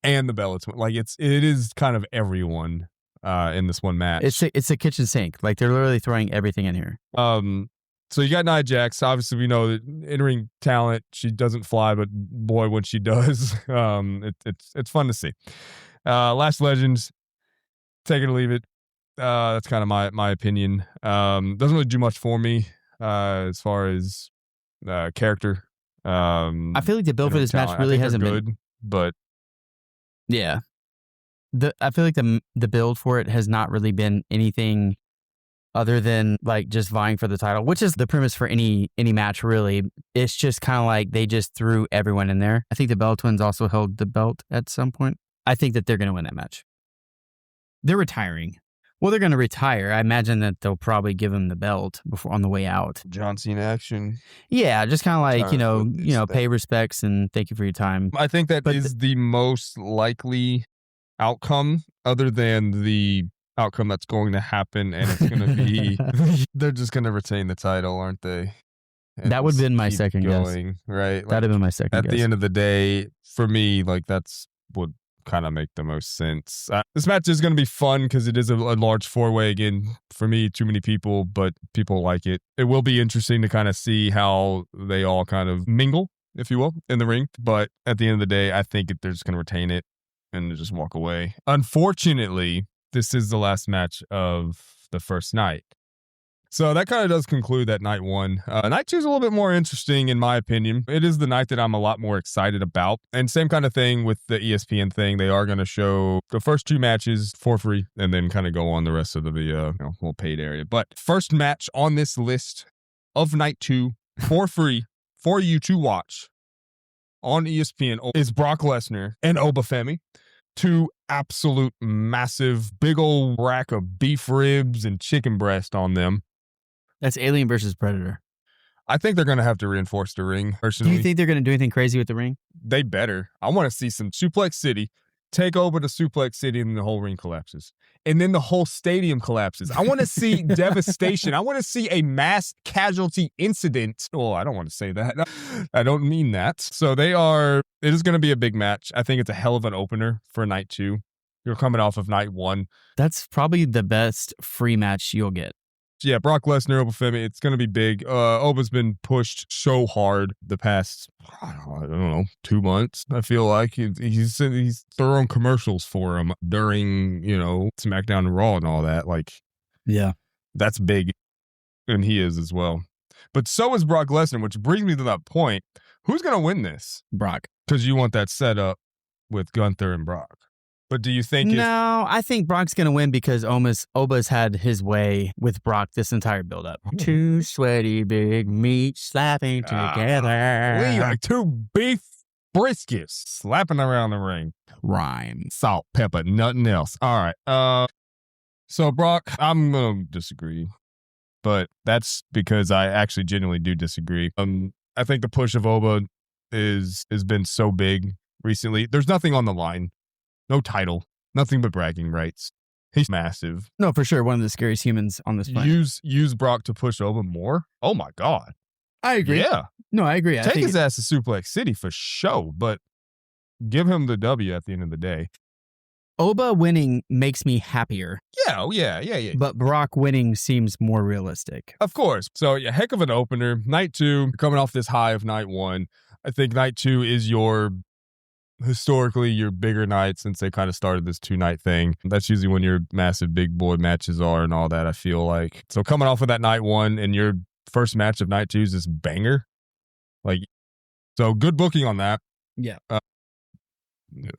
And the Bella Twins. Like it is kind of everyone. In this one match. It's a kitchen sink. Like they're literally throwing everything in here. So you got Nia Jax. Obviously, we know that in-ring talent. She doesn't fly, but boy, when she does, it's fun to see. Lash Legends, take it or leave it. That's kind of my opinion. Doesn't really do much for me as far as character. I feel like the build for this match really hasn't been good, but yeah. I feel like the build for it has not really been anything other than like just vying for the title, which is the premise for any match really. It's just kind of like they just threw everyone in there. I think the Bella Twins also held the belt at some point. I think that they're going to win that match. They're retiring. Well, they're going to retire. I imagine that they'll probably give them the belt before on the way out. John Cena action. Yeah, just kind of like, pay respects and thank you for your time. I think that is the most likely outcome other than the outcome that's going to happen, and it's going to be they're just going to retain the title, aren't they? and That would have been my keep second guess. going, right? That'd have been my second At guess. the end of the day, for me, like that's what kind of make the most sense. This match is going to be fun because it is a large four-way. Again, for me, too many people, but people like it. It will be interesting to kind of see how they all kind of mingle, if you will, in the ring. But at the end of the day, I think they're just going to retain it and just walk away. Unfortunately, this is the last match of the first night. So that kind of does conclude that night one. Night two is a little bit more interesting, in my opinion. It is the night that I'm a lot more excited about. And same kind of thing with the ESPN thing. They are going to show the first two matches for free and then kind of go on the rest of the whole paid area. But first match on this list of night two for free for you to watch on ESPN is Brock Lesnar and Obafemi. Two absolute massive, big old rack of beef ribs and chicken breast on them. That's Alien versus Predator. I think they're going to have to reinforce the ring, personally. Do you think they're going to do anything crazy with the ring? They better. I want to see some Suplex City take over to Suplex City and the whole ring collapses. And then the whole stadium collapses. I want to see devastation. I want to see a mass casualty incident. Oh, I don't want to say that. I don't mean that. So it is going to be a big match. I think it's a hell of an opener for night two. You're coming off of night one. That's probably the best free match you'll get. Yeah, Brock Lesnar, Obafemi, it's going to be big. Oba's been pushed so hard the past, I don't know, 2 months. I feel like he's throwing commercials for him during, SmackDown and Raw and all that. Like, yeah, that's big. And he is as well. But so is Brock Lesnar, which brings me to that point. Who's going to win this? Brock. Because you want that set up with Gunther and Brock. But do you think No, I think Brock's going to win because Oba's had his way with Brock this entire build-up. Two sweaty big meats slapping together. We like two beef briskets slapping around the ring. Rhyme. Salt, pepper, nothing else. All right. So Brock, I'm going to disagree. But that's because I actually genuinely do disagree. I think the push of Oba has been so big recently. There's nothing on the line. No title, nothing but bragging rights. He's massive. No, for sure. One of the scariest humans on this planet. Use Brock to push Oba more. Oh my God. I agree. Yeah. No, I agree. Take his ass to Suplex City for show, but give him the W at the end of the day. Oba winning makes me happier. Yeah, yeah. But Brock winning seems more realistic. Of course. So, yeah, heck of an opener. Night two, coming off this high of night one. I think night two is historically your bigger night since they kind of started this 2-night thing. That's usually when your massive big boy matches are and all that, I feel like. So coming off of that night one and your first match of night two is this banger. Like, so good booking on that. Yeah.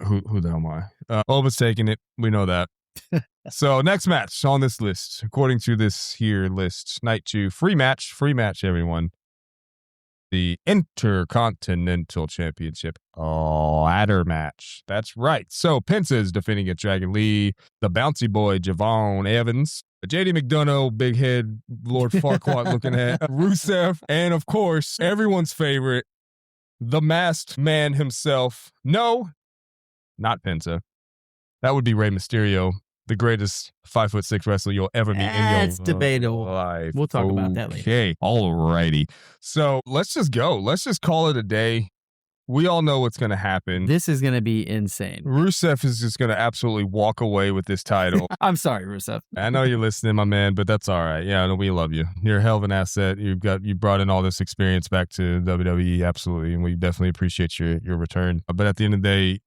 Who the hell am I? Oba's taking it. We know that. So next match on this list, according to this here list, night two, free match, everyone. The Intercontinental Championship ladder match. That's right. So Penta is defending against Dragon Lee, the bouncy boy Javon Evans, JD McDonough, big head, Lord Farquaad looking at Rusev, and of course, everyone's favorite, the masked man himself. No, not Penta. That would be Rey Mysterio, the greatest 5'6" wrestler you'll ever meet in your life. That's debatable. We'll talk about that later. Okay, alrighty. So let's just go. Let's just call it a day. We all know what's going to happen. This is going to be insane. Rusev is just going to absolutely walk away with this title. I'm sorry, Rusev. I know you're listening, my man, but that's all right. Yeah, no, we love you. You're a hell of an asset. You brought in all this experience back to WWE, absolutely, and we definitely appreciate your return. But at the end of the day,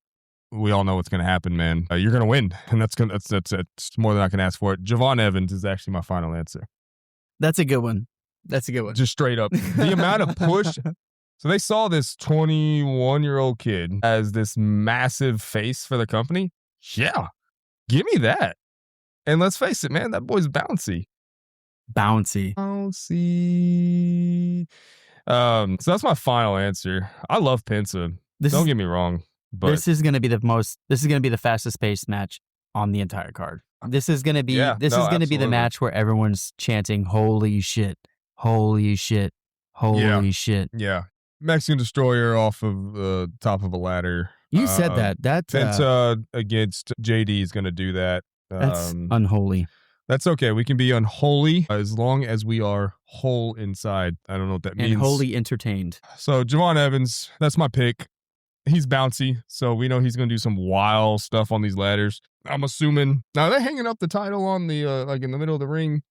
we all know what's going to happen, man. You're going to win, and that's more than I can ask for it. Javon Evans is actually my final answer. That's a good one. Just straight up. The amount of push. So they saw this 21-year-old kid as this massive face for the company. Yeah, give me that. And let's face it, man, that boy's bouncy. Bouncy. So that's my final answer. I love Penta. Don't get me wrong. But this is going to be the fastest paced match on the entire card. This is going to be be the match where everyone's chanting "Holy shit! Holy shit! Holy shit!" Yeah, Mexican Destroyer off of the top of a ladder. You said that. Penta against JD is going to do that. That's unholy. That's okay. We can be unholy as long as we are whole inside. I don't know what that means. And wholly entertained. So Javon Evans, that's my pick. He's bouncy, so we know he's going to do some wild stuff on these ladders. I'm assuming. Now, are they hanging up the title on the, like in the middle of the ring?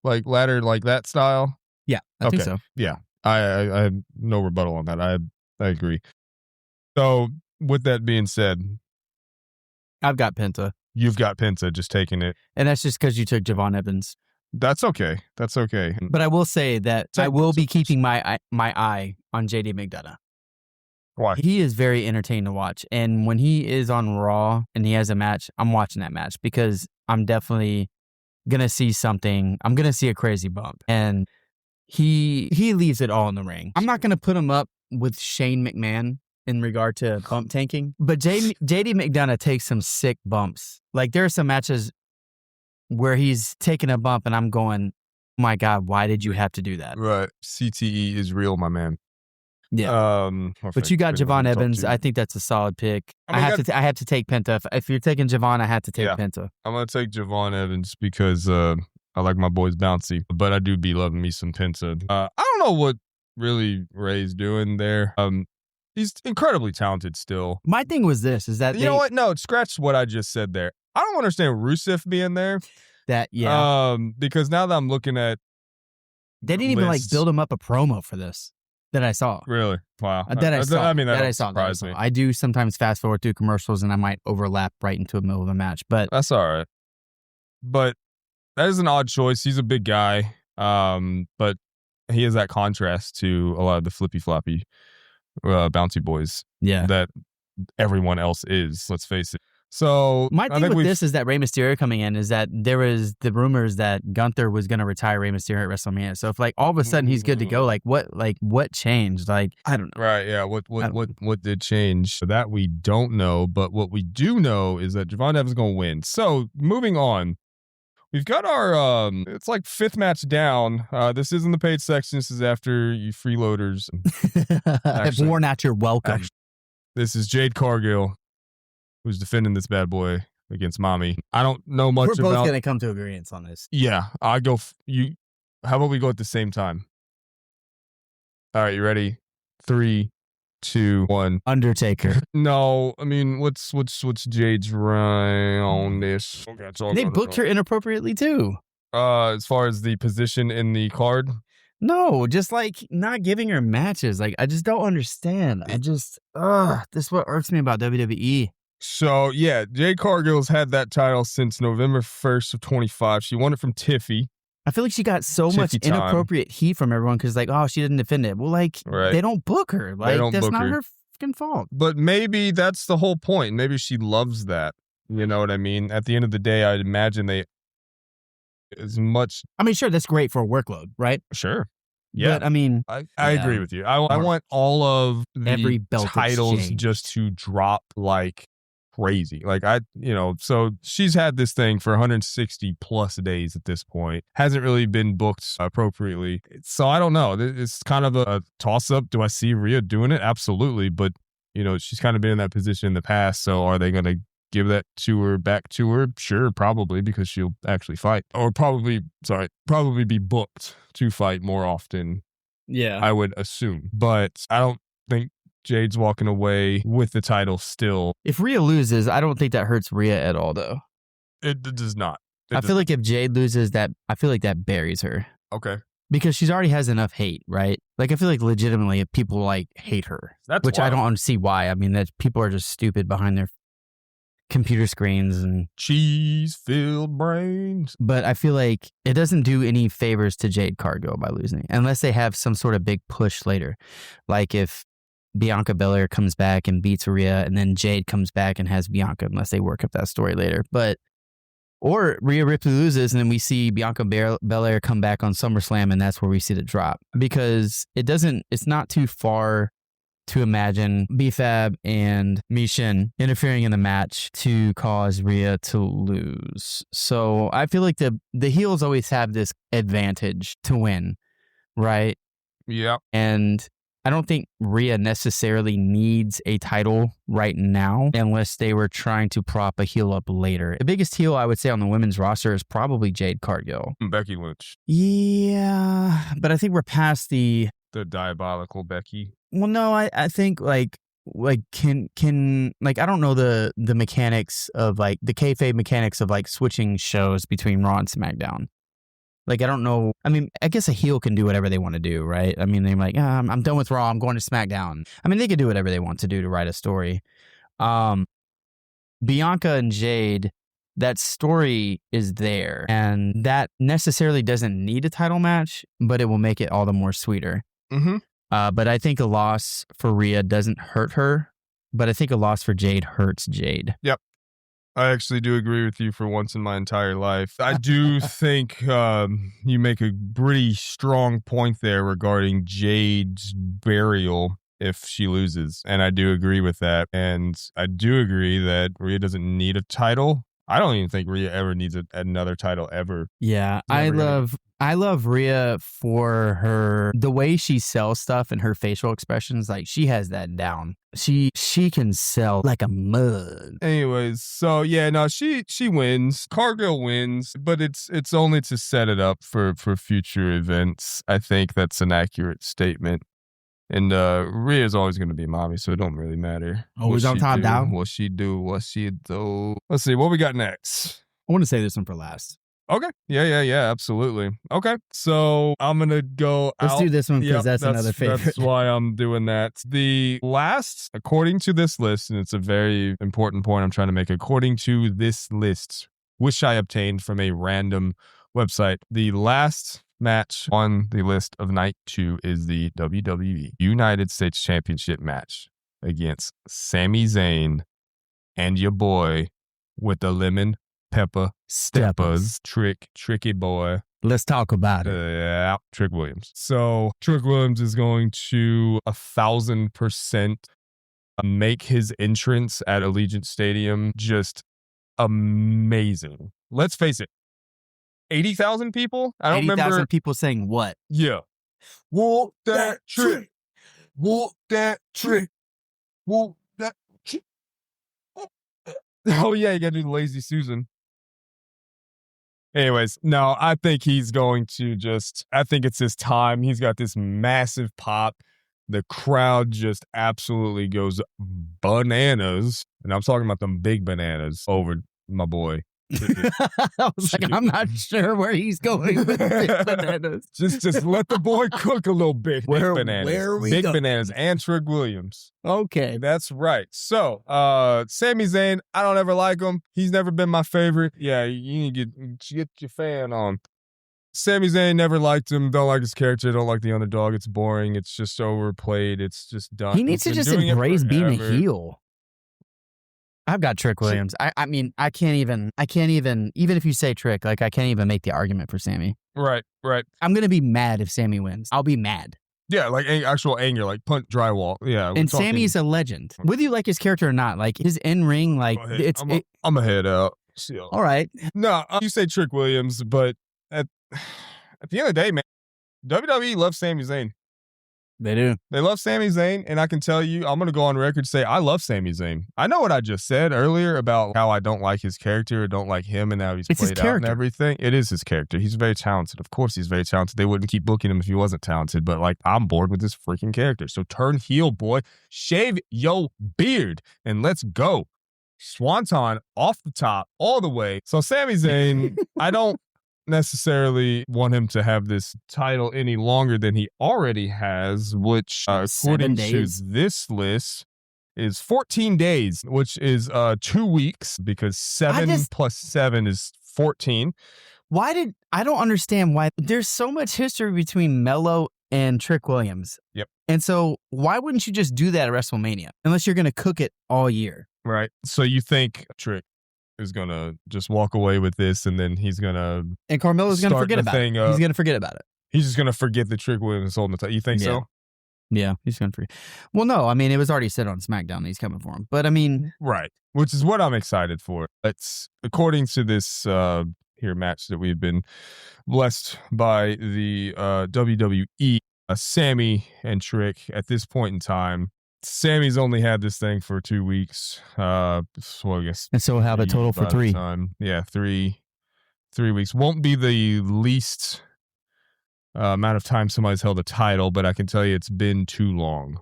Like ladder, like that style? Yeah, I think so. Yeah, I have no rebuttal on that. I agree. So with that being said, I've got Penta. You've got Penta, just taking it. And that's just because you took Javon Evans. That's okay. That's okay. But I will say that I will be keeping my eye on JD McDonough. Why? He is very entertaining to watch. And when he is on Raw and he has a match, I'm watching that match because I'm definitely going to see something. I'm going to see a crazy bump. And he leaves it all in the ring. I'm not going to put him up with Shane McMahon in regard to bump tanking. But JD McDonough takes some sick bumps. Like there are some matches where he's taking a bump and I'm going, oh my God, why did you have to do that? Right. CTE is real, my man. Yeah. But you got Javon Evans. I think that's a solid pick. I have to take Penta. If you're taking Javon, I have to take Penta. I'm going to take Javon Evans because I like my boys bouncy, but I do be loving me some Penta. I don't know what really Ray's doing there. He's incredibly talented still. My thing was this, is that you know what? No, scratch what I just said there. I don't understand Rusev being there. Because now that I'm looking at they didn't even like build him up a promo for this that I saw. Really? Wow. That I saw. I mean, that surprised me. I do sometimes fast forward through commercials and I might overlap right into the middle of a match, but that's all right. But that is an odd choice. He's a big guy, but he has that contrast to a lot of the flippy floppy bouncy boys. Yeah, that everyone else is. Let's face it. So my thing with this is that Rey Mysterio coming in is that there was the rumors that Gunther was going to retire Rey Mysterio at WrestleMania. So if like all of a sudden he's good to go, like what changed? Like I don't know. Right? Yeah. What did change? That we don't know. But what we do know is that Javon Evans is going to win. So moving on, we've got our it's like fifth match down. This isn't the paid section. This is after you freeloaders have worn out your welcome. This is Jade Cargill, who's defending this bad boy against Mommy. I don't know much about... We're both going to come to agreement on this. Yeah, I go... How about we go at the same time? All right, you ready? 3, 2, 1. Undertaker. No, I mean, what's Jade's run on this? Okay, they booked her inappropriately, too. As far as the position in the card? No, just like not giving her matches. Like, I just don't understand. This is what irks me about WWE. So, yeah, Jade Cargill's had that title since November 1st of 25. She won it from Tiffy. I feel like she got so much inappropriate heat from everyone because, like, oh, she didn't defend it. Well, like, They don't book her. Like, that's not her fucking fault. But maybe that's the whole point. Maybe she loves that. You know what I mean? At the end of the day, I'd imagine as much... I mean, sure, that's great for a workload, right? Sure. Yeah. But, I mean... I agree with you. I want all of every the belt titles exchange just to drop like crazy. Like, so she's had this thing for 160 plus days at this point. Hasn't really been booked appropriately. So I don't know. It's kind of a toss-up. Do I see Rhea doing it? Absolutely. But, she's kind of been in that position in the past. So are they going to give that back to her? Sure, probably, because she'll actually fight. Or probably be booked to fight more often. Yeah. I would assume. But I don't think Jade's walking away with the title still. If Rhea loses, I don't think that hurts Rhea at all, though. It does not. I feel like if Jade loses, I feel like that buries her. Okay. Because she already has enough hate, right? Like, I feel like legitimately people, like, hate her. Which wild. I don't see why. I mean, that people are just stupid behind their computer screens and cheese-filled brains. But I feel like it doesn't do any favors to Jade Cargill by losing, unless they have some sort of big push later. Like if Bianca Belair comes back and beats Rhea, and then Jade comes back and has Bianca, unless they work up that story later. Or Rhea Ripley loses, and then we see Bianca Belair come back on SummerSlam, and that's where we see the drop. Because it's not too far to imagine B-Fab and Michin interfering in the match to cause Rhea to lose. So I feel like the heels always have this advantage to win, right? Yeah. And I don't think Rhea necessarily needs a title right now unless they were trying to prop a heel up later. The biggest heel I would say on the women's roster is probably Jade Cargill. Becky Lynch. Yeah, but I think we're past the diabolical Becky. Well, no, I think like can like I don't know the mechanics of like the kayfabe mechanics of like switching shows between Raw and SmackDown. Like, I don't know. I mean, I guess a heel can do whatever they want to do, right? I mean, they're like, I'm done with Raw. I'm going to SmackDown. I mean, they could do whatever they want to do to write a story. Bianca and Jade, that story is there. And that necessarily doesn't need a title match, but it will make it all the more sweeter. Mm-hmm. But I think a loss for Rhea doesn't hurt her. But I think a loss for Jade hurts Jade. Yep. I actually do agree with you for once in my entire life. I do think you make a pretty strong point there regarding Jade's burial if she loses. And I do agree with that. And I do agree that Rhea doesn't need a title. I don't even think Rhea ever needs another title ever. Yeah, I love Rhea for the way she sells stuff and her facial expressions. Like, she has that down. She can sell like a mug. Anyways, so yeah, no, she wins. Cargill wins, but it's only to set it up for future events. I think that's an accurate statement. And Rhea's always going to be mommy, so it don't really matter. Always on top down. What she do? What she do? Let's see, what we got next? I want to say this one for last. Okay. Yeah, absolutely. Okay, so I'm going to go Let's do this one because that's another favorite. That's why I'm doing that. The last, according to this list, and it's a very important point I'm trying to make, according to this list, which I obtained from a random website, the last match on the list of night 2 is the WWE United States Championship match against Sami Zayn and your boy with the lemon pepper steppers, Tricky boy. Let's talk about it. Yeah, Trick Williams. So Trick Williams is going to 1,000% make his entrance at Allegiant Stadium just amazing. Let's face it. 80,000 people? I don't remember. 80,000 people saying what? Yeah. Walk that trick. Walk that trick. Walk that trick. Oh, yeah, you got to do the Lazy Susan. Anyways, no, I think he's going to I think it's his time. He's got this massive pop. The crowd just absolutely goes bananas. And I'm talking about them big bananas over my boy. I was like, I'm not sure where he's going with big bananas. Just let the boy cook a little bit. Where are we Big bananas and Trick Williams. Okay. That's right. So, Sami Zayn, I don't ever like him. He's never been my favorite. Yeah, you need to get your fan on. Sami Zayn, never liked him. Don't like his character. Don't like the underdog. It's boring. It's just overplayed. It's just done. He needs to just embrace being a heel. I've got Trick Williams. I mean, I can't even, even if you say Trick, like, I can't even make the argument for Sami. Right. I'm going to be mad if Sami wins. I'll be mad. Yeah, like actual anger, like punch drywall. Yeah. And Sami's a legend. Whether you like his character or not, like, his in-ring, like, I'm going to head out. All right. No, you say Trick Williams, but at the end of the day, man, WWE loves Sami Zayn. They do. They love Sami Zayn, and I can tell you, I'm going to go on record and say I love Sami Zayn. I know what I just said earlier about how I don't like his character or don't like him and how he's played out and everything. It is his character. He's very talented. Of course he's very talented. They wouldn't keep booking him if he wasn't talented, but like, I'm bored with this freaking character. So turn heel, boy. Shave yo beard, and let's go. Swanton off the top all the way. So Sami Zayn, I don't necessarily want him to have this title any longer than he already has, which according to this list is 14 days, which is 2 weeks, because 7 plus 7 is 14. I don't understand why there's so much history between Melo and Trick Williams. Yep. And so why wouldn't you just do that at WrestleMania unless you're going to cook it all year? Right. So you think Trick is going to just walk away with this, and then he's going to... And Carmelo's going to forget about it. He's going to forget about it. He's just going to forget that Trick Williams is holding the title. You think so? Yeah, he's going to forget. Well, no, I mean, it was already said on SmackDown that he's coming for him. But I mean... Right. Which is what I'm excited for. It's according to this here match that we've been blessed by the WWE Sammy and Trick at this point in time. Sammy's only had this thing for 2 weeks. Well, I guess. And so we'll have a total for 3. Yeah, 3 weeks. Won't be the least amount of time somebody's held a title, but I can tell you it's been too long.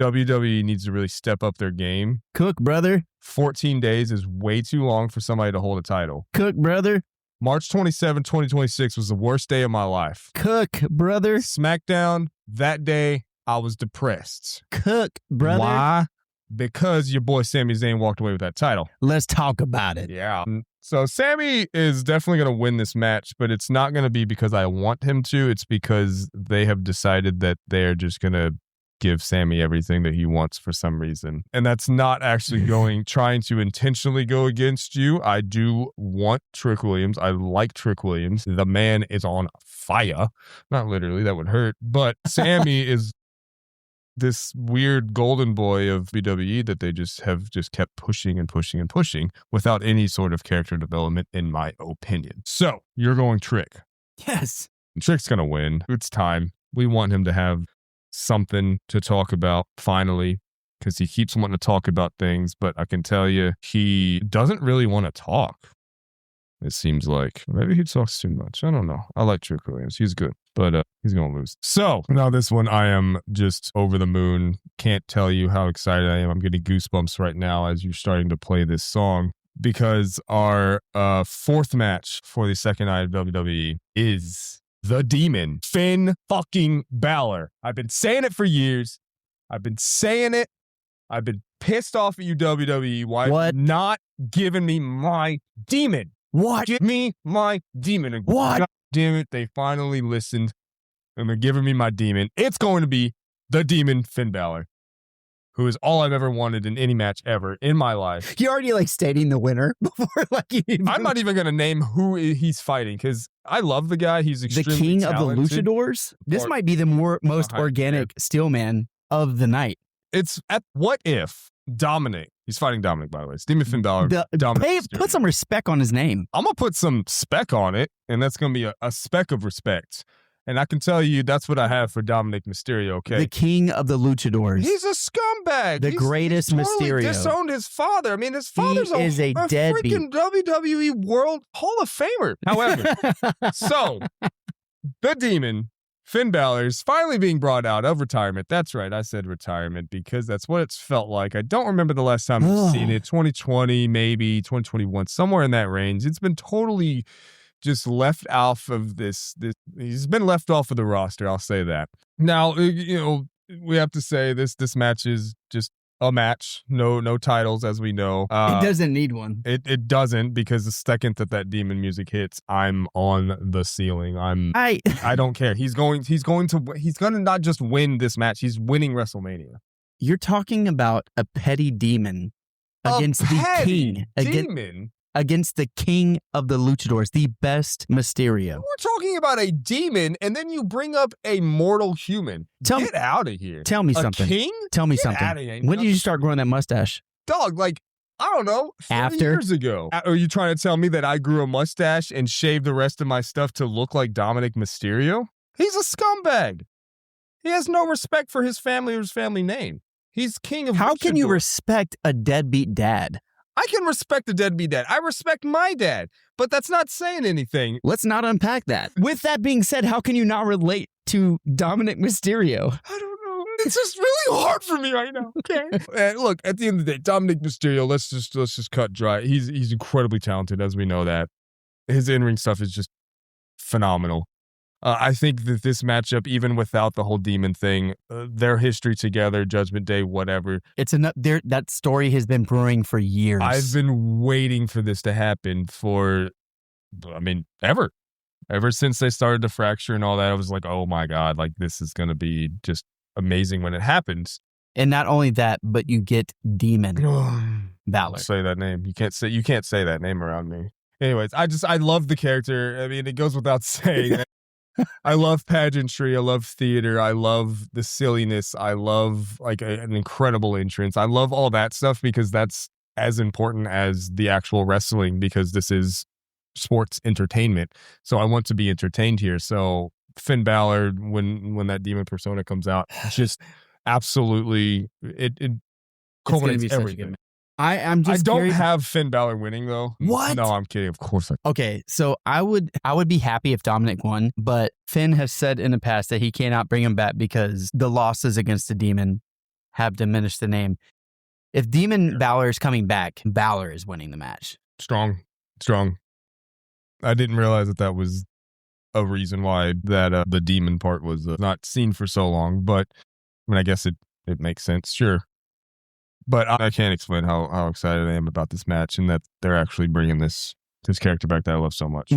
WWE needs to really step up their game. Cook, brother. 14 days is way too long for somebody to hold a title. Cook, brother. March 27, 2026 was the worst day of my life. Cook, brother. SmackDown, that day, I was depressed. Cook, brother. Why? Because your boy Sami Zayn walked away with that title. Let's talk about it. Yeah. So Sami is definitely going to win this match, but it's not going to be because I want him to. It's because they have decided that they're just going to give Sami everything that he wants for some reason. And that's not actually trying to intentionally go against you. I do want Trick Williams. I like Trick Williams. The man is on fire. Not literally, that would hurt. But Sami is this weird golden boy of WWE that they have kept pushing and pushing and pushing without any sort of character development, in my opinion. So you're going Trick. Yes. Trick's going to win. It's time. We want him to have something to talk about finally, because he keeps wanting to talk about things, but I can tell you he doesn't really want to talk. It seems like maybe he talks too much. I don't know. I like Trick Williams. He's good, but he's going to lose. So now this one, I am just over the moon. Can't tell you how excited I am. I'm getting goosebumps right now as you're starting to play this song, because our fourth match for the second night of WWE is the Demon, Finn fucking Balor. I've been saying it for years. I've been saying it. I've been pissed off at you, WWE. Why What? Not giving me my Demon? What? Give me my Demon. And What? God damn it, they finally listened, and they're giving me my Demon. It's going to be the Demon, Finn Balor, who is all I've ever wanted in any match ever in my life. You're already stating the winner before I'm not even going to name who he's fighting, because I love the guy. He's the extremely king talented. of the luchadors. This might be the most organic steel man of the night. It's what if Dominic, he's fighting Dominic, by the way. It's Demon Finn Balor. Dominic put some respect on his name. I'm going to put some spec on it, and that's going to be a speck of respect. And I can tell you that's what I have for Dominic Mysterio, okay? The king of the luchadors. He's a scumbag. The greatest he's totally Mysterio. Disowned his father. I mean, his father's is a deadbeat. freaking WWE World Hall of Famer. However, so the Demon, Finn Balor, is finally being brought out of retirement. That's right. I said retirement because that's what it's felt like. I don't remember the last time I've seen it. 2020, maybe 2021, somewhere in that range. It's been totally just left off of this. He's been left off of the roster. I'll say that. Now, we have to say this match is just a match. No titles, as we know. It doesn't need one. It doesn't, because the second that Demon music hits, I'm on the ceiling. I don't care. He's going to not just win this match. He's winning WrestleMania. You're talking about a petty demon against the king. Demon. Against the king of the luchadors, the best Mysterio. We're talking about a demon, and then you bring up a mortal human. Get out of here. Tell me something. King? Tell me Get something. Outta here. When did you start growing that mustache? Dog, I don't know, 30 years ago. Are you trying to tell me that I grew a mustache and shaved the rest of my stuff to look like Dominic Mysterio? He's a scumbag. He has no respect for his family or his family name. He's king of How can you luchador. respect a deadbeat dad? I can respect a deadbeat dad. I respect my dad, but that's not saying anything. Let's not unpack that. With that being said, how can you not relate to Dominic Mysterio? I don't know. It's just really hard for me right now. Okay. And look, at the end of the day, Dominic Mysterio, let's just cut dry. He's incredibly talented, as we know that. His in-ring stuff is just phenomenal. I think that this matchup, even without the whole demon thing, their history together, Judgment Day, whatever. That story has been brewing for years. I've been waiting for this to happen ever. Ever since they started to fracture and all that, I was like, oh my God, this is going to be just amazing when it happens. And not only that, but you get Demon Balor. Don't say that name. You can't say that name around me. Anyways, I love the character. I mean, it goes without saying. I love pageantry. I love theater. I love the silliness. I love an incredible entrance. I love all that stuff because that's as important as the actual wrestling, because this is sports entertainment. So I want to be entertained here. So Finn Balor when that demon persona comes out, just absolutely it culminates everything. I'm just I don't curious. have Finn Balor winning though. What? No, I'm kidding. Of course I. Okay, so I would be happy if Dominic won, but Finn has said in the past that he cannot bring him back because the losses against the demon have diminished the name. If Demon Balor is coming back, Balor is winning the match. Strong. I didn't realize that was a reason why that the demon part was not seen for so long, but I mean, I guess it makes sense, sure. But I can't explain how excited I am about this match and that they're actually bringing this character back that I love so much.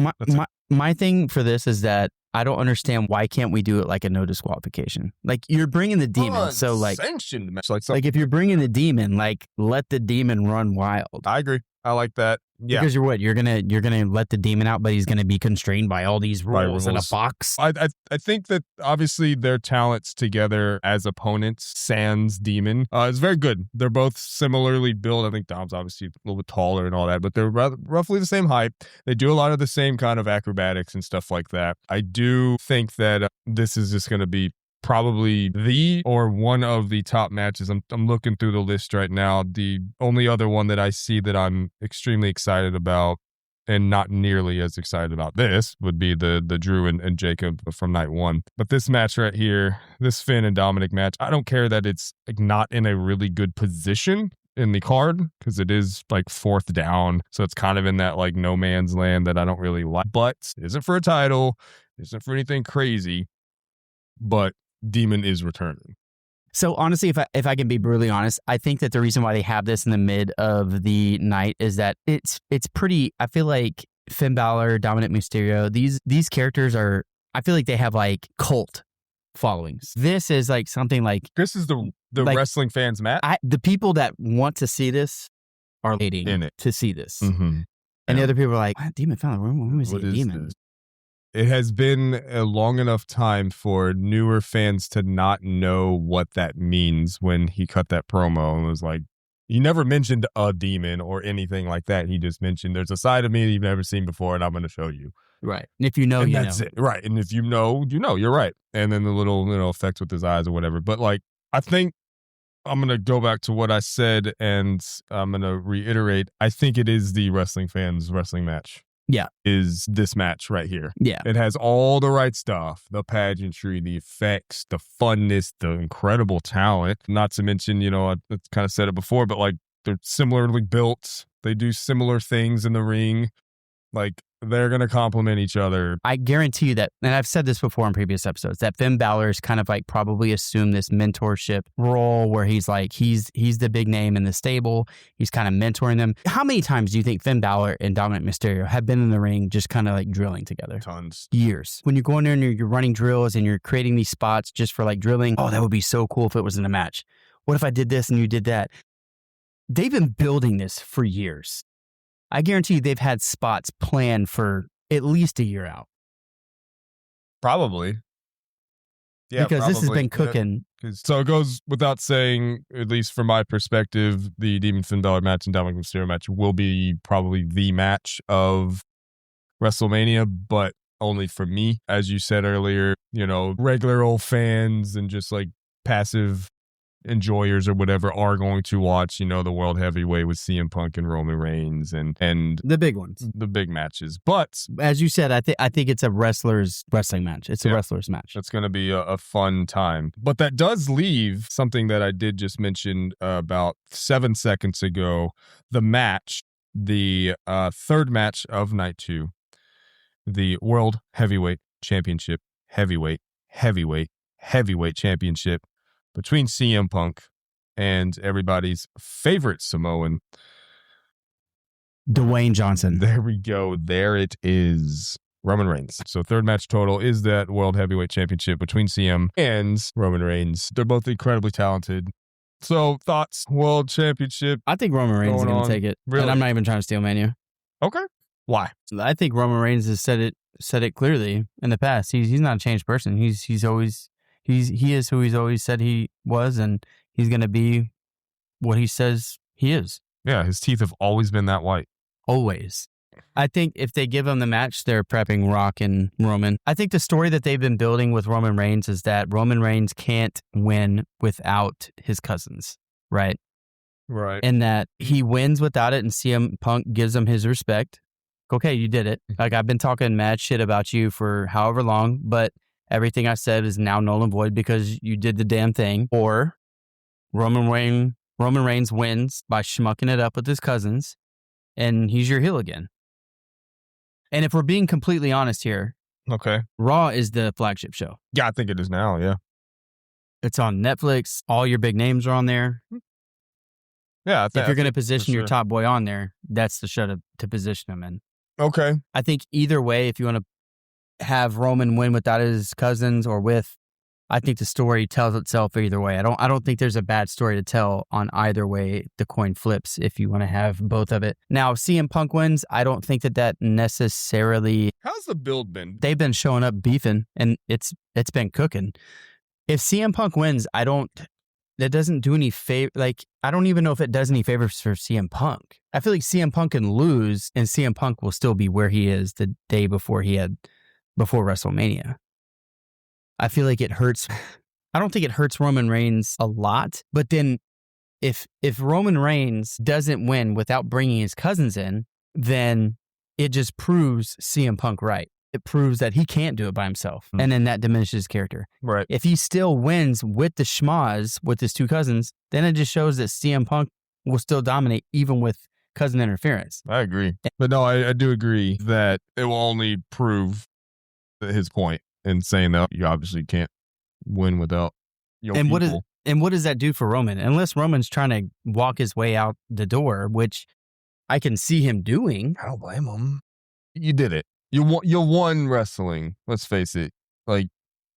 My thing for this is that I don't understand why can't we do it like a no disqualification? Like you're bringing the demon, so like Unsanctioned match, like if you're bringing the demon, like let the demon run wild. I agree. I like that. Yeah. Because you're gonna let the demon out, but he's gonna be constrained by all these rules in a box. I think that obviously their talents together as opponents, sans demon, is very good. They're both similarly built. I think Dom's obviously a little bit taller and all that, but they're roughly the same height. They do a lot of the same kind of acrobatics and stuff like that. I do think that this is just going to be probably one of the top matches. I'm looking through the list right now. The only other one that I see that I'm extremely excited about and not nearly as excited about this would be the Drew and Jacob from night one. But this match right here, this Finn and Dominic match, I don't care that it's like not in a really good position in the card because it is like 4th down. So it's kind of in that like no man's land that I don't really like. But it isn't for a title. It isn't for anything crazy. But Demon is returning. So honestly, if I can be brutally honest, I think that the reason why they have this in the mid of the night is that it's pretty. I feel like Finn Balor, Dominic Mysterio, these characters are. I feel like they have like cult followings. This is like something like this is the like, wrestling fans match. The people that want to see this are waiting in it to see this, and the other people are like, Demon Balor, when was he a demon? This? It has been a long enough time for newer fans to not know what that means when he cut that promo and was like, he never mentioned a demon or anything like that. He just mentioned there's a side of me that you've never seen before and I'm going to show you. Right. And if you know, and you that's know. It. Right. And if you know, you're right. And then the little, effects with his eyes or whatever. But like, I think I'm going to go back to what I said and I'm going to reiterate. I think it is the wrestling fans wrestling match. Yeah. Is this match right here. Yeah. It has all the right stuff. The pageantry, the effects, the funness, the incredible talent. Not to mention, I kind of said it before, but like they're similarly built. They do similar things in the ring. Like they're going to complement each other. I guarantee you that, and I've said this before in previous episodes, that Finn Balor is kind of like probably assumed this mentorship role where he's like, he's the big name in the stable. He's kind of mentoring them. How many times do you think Finn Balor and Dominic Mysterio have been in the ring just kind of like drilling together? Tons. Years. When you go in there and you're running drills and you're creating these spots just for like drilling, oh, that would be so cool if it was in a match. What if I did this and you did that? They've been building this for years. I guarantee you they've had spots planned for at least a year out. Probably. Yeah, because this has been cooking. So it goes without saying, at least from my perspective, the Demon Finn Balor match and Dominic Mysterio match will be probably the match of WrestleMania, but only for me. As you said earlier, regular old fans and just like passive enjoyers or whatever are going to watch, the World Heavyweight with CM Punk and Roman Reigns and the big ones, the big matches. But as you said, I think it's a wrestler's wrestling match. It's a wrestler's match. It's going to be a fun time. But that does leave something that I did just mention about 7 seconds ago. The match, the third match of night 2, the World Heavyweight Championship, Heavyweight Championship between CM Punk and everybody's favorite Samoan, Dwayne Johnson. There we go. There it is. Roman Reigns. So third match total is that World Heavyweight Championship between CM and Roman Reigns. They're both incredibly talented. So thoughts, World Championship. I think Roman Reigns is going to take it. Really? And I'm not even trying to steal Mania. Okay. Why? I think Roman Reigns has said it clearly in the past. He's not a changed person. He is who he's always said he was, and he's going to be what he says he is. Yeah, his teeth have always been that white. Always. I think if they give him the match, they're prepping Rock and Roman. I think the story that they've been building with Roman Reigns is that Roman Reigns can't win without his cousins, right? Right. And that he wins without it, and CM Punk gives him his respect. Okay, you did it. Like, I've been talking mad shit about you for however long, but everything I said is now null and void because you did the damn thing. Or Roman Reigns wins by schmucking it up with his cousins, and he's your heel again. And if we're being completely honest here, Okay. Raw is the flagship show. Yeah, I think it is now, yeah. It's on Netflix. All your big names are on there. Yeah, If you're going to position your top boy on there, that's the show to position him in. Okay. I think either way, if you want to have Roman win without his cousins or with, I think the story tells itself either way. I don't think there's a bad story to tell on either way the coin flips if you want to have both of it. Now, CM Punk wins, I don't think that necessarily... How's the build been? They've been showing up beefing, and it's been cooking. If CM Punk wins, that doesn't do any favor. Like, I don't even know if it does any favors for CM Punk. I feel like CM Punk can lose, and CM Punk will still be where he is the day before WrestleMania. I feel like it hurts. I don't think it hurts Roman Reigns a lot, but then if Roman Reigns doesn't win without bringing his cousins in, then it just proves CM Punk right. It proves that he can't do it by himself, and then that diminishes his character. Right. If he still wins with the schmaz, with his two cousins, then it just shows that CM Punk will still dominate even with cousin interference. I agree. But no, I do agree that it will only prove his point in saying that you obviously can't win without your people. What does that do for Roman? Unless Roman's trying to walk his way out the door, which I can see him doing. I don't blame him. You did it. You won wrestling. Let's face it. Like,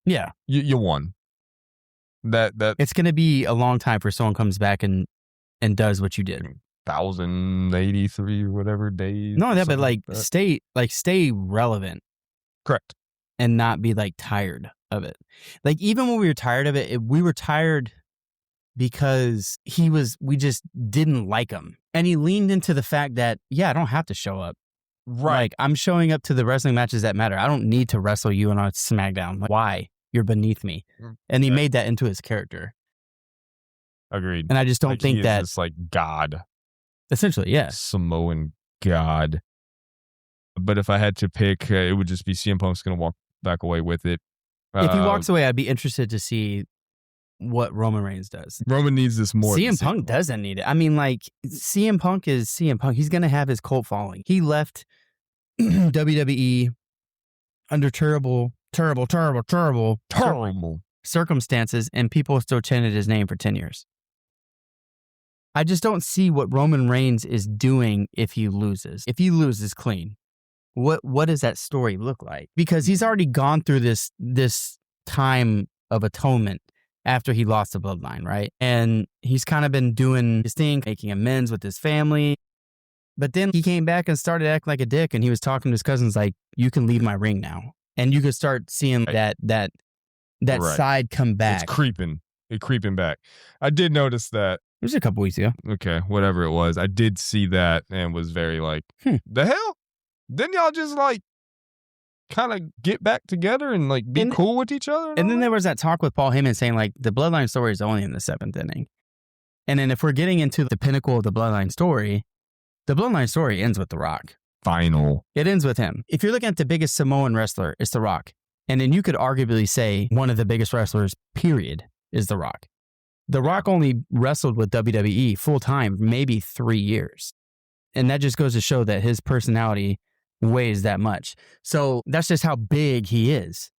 yeah, you won. That it's going to be a long time for someone comes back and does what you did. 1,083 or whatever days. No, that, but stay relevant. Correct. And not be like tired of it. Like, even when we were tired of it, we were tired because we just didn't like him. And he leaned into the fact that, yeah, I don't have to show up. Right. Like, I'm showing up to the wrestling matches that matter. I don't need to wrestle you on a SmackDown. Like, why? You're beneath me. And he made that into his character. Agreed. And I just don't think that it's like God. Essentially, yeah. Samoan God. But if I had to pick, it would just be CM Punk's going to walk back away with it. If he walks away, I'd be interested to see what Roman Reigns does. Roman needs this more. CM Punk doesn't need it. I mean, like, CM Punk is CM Punk. He's going to have his cult following. He left WWE under terrible circumstances, and people still chanted his name for 10 years. I just don't see what Roman Reigns is doing if he loses. If he loses clean, what does that story look like? Because he's already gone through this time of atonement after he lost the bloodline, right? And he's kind of been doing his thing, making amends with his family. But then he came back and started acting like a dick, and he was talking to his cousins like, you can leave my ring now. And you could start seeing that right. Side come back. It's creeping back. I did notice that. It was a couple weeks ago. Okay, whatever it was. I did see that and was very like, the hell? Didn't y'all just like kind of get back together and like be cool with each other? And then there was that talk with Paul Heyman saying like the bloodline story is only in the 7th inning. And then if we're getting into the pinnacle of the bloodline story ends with The Rock. Final. It ends with him. If you're looking at the biggest Samoan wrestler, it's The Rock. And then you could arguably say one of the biggest wrestlers, period, is The Rock. The Rock only wrestled with WWE full time, maybe 3 years. And that just goes to show that his personality weighs that much. So that's just how big he is.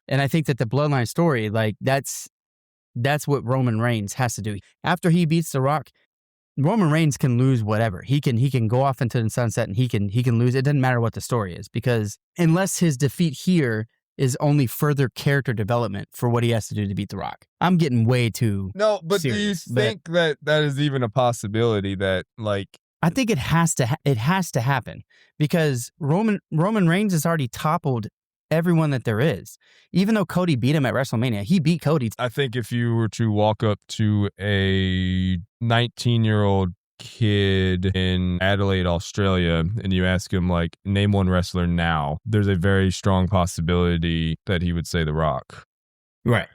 And I think that the bloodline story, like that's what Roman Reigns has to do. After he beats The Rock, Roman Reigns can lose whatever. He can go off into the sunset and he can lose. It doesn't matter what the story is, because unless his defeat here is only further character development for what he has to do to beat The Rock. I'm getting way too serious, do you think that is even a possibility that like... I think it has to happen, because Roman Reigns has already toppled everyone that there is. Even though Cody beat him at WrestleMania, he beat Cody. I think if you were to walk up to a 19-year-old kid in Adelaide, Australia, and you ask him, like, name one wrestler now, there's a very strong possibility that he would say The Rock. Right.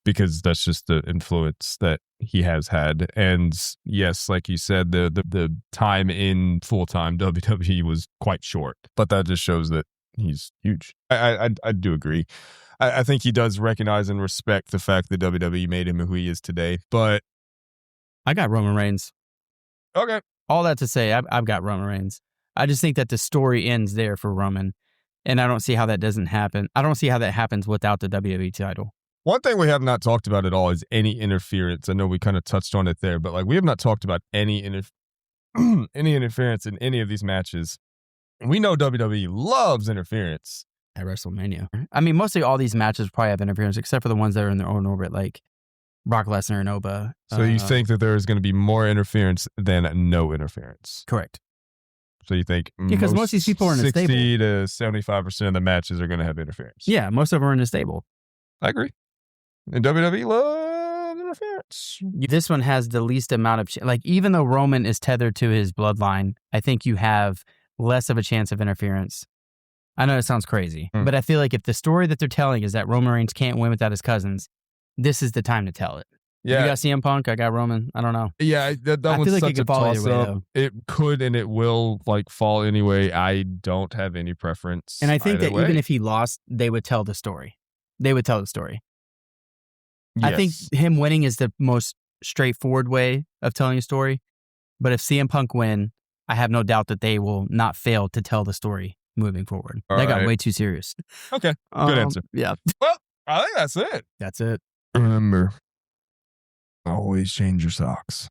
Because that's just the influence that he has had. And yes, like you said, the time in full-time WWE was quite short, but that just shows that he's huge. I do agree. I think he does recognize and respect the fact that WWE made him who he is today, but I got Roman Reigns. okay. All that to say, I've got Roman Reigns. I just think that the story ends there for Roman, and I don't see how that doesn't happen. I don't see how that happens without the WWE title. One thing we have not talked about at all is any interference. I know we kind of touched on it there, but like we have not talked about any interference in any of these matches. We know WWE loves interference. At WrestleMania. I mean, mostly all these matches probably have interference, except for the ones that are in their own orbit, like Brock Lesnar and Oba. So you think that there is going to be more interference than no interference? Correct. So you think because most of these people are in a stable. 60 to 75% of the matches are going to have interference. Yeah, most of them are in a stable. I agree. And WWE loves interference. This one has the least amount of... like, even though Roman is tethered to his bloodline, I think you have less of a chance of interference. I know it sounds crazy, but I feel like if the story that they're telling is that Roman Reigns can't win without his cousins, this is the time to tell it. Yeah. You got CM Punk, I got Roman. I don't know. Yeah, that I one's feel like such it could a fall either way, toss-up. though. It could and it will like fall anyway. I don't have any preference. And I think that way. even if he lost, they would tell the story. They would tell the story. Yes. I think him winning is the most straightforward way of telling a story. But if CM Punk win, I have no doubt that they will not fail to tell the story moving forward. All That got right. way too serious. Okay, good answer. Yeah. Well, I think that's it. That's it. Remember, always change your socks.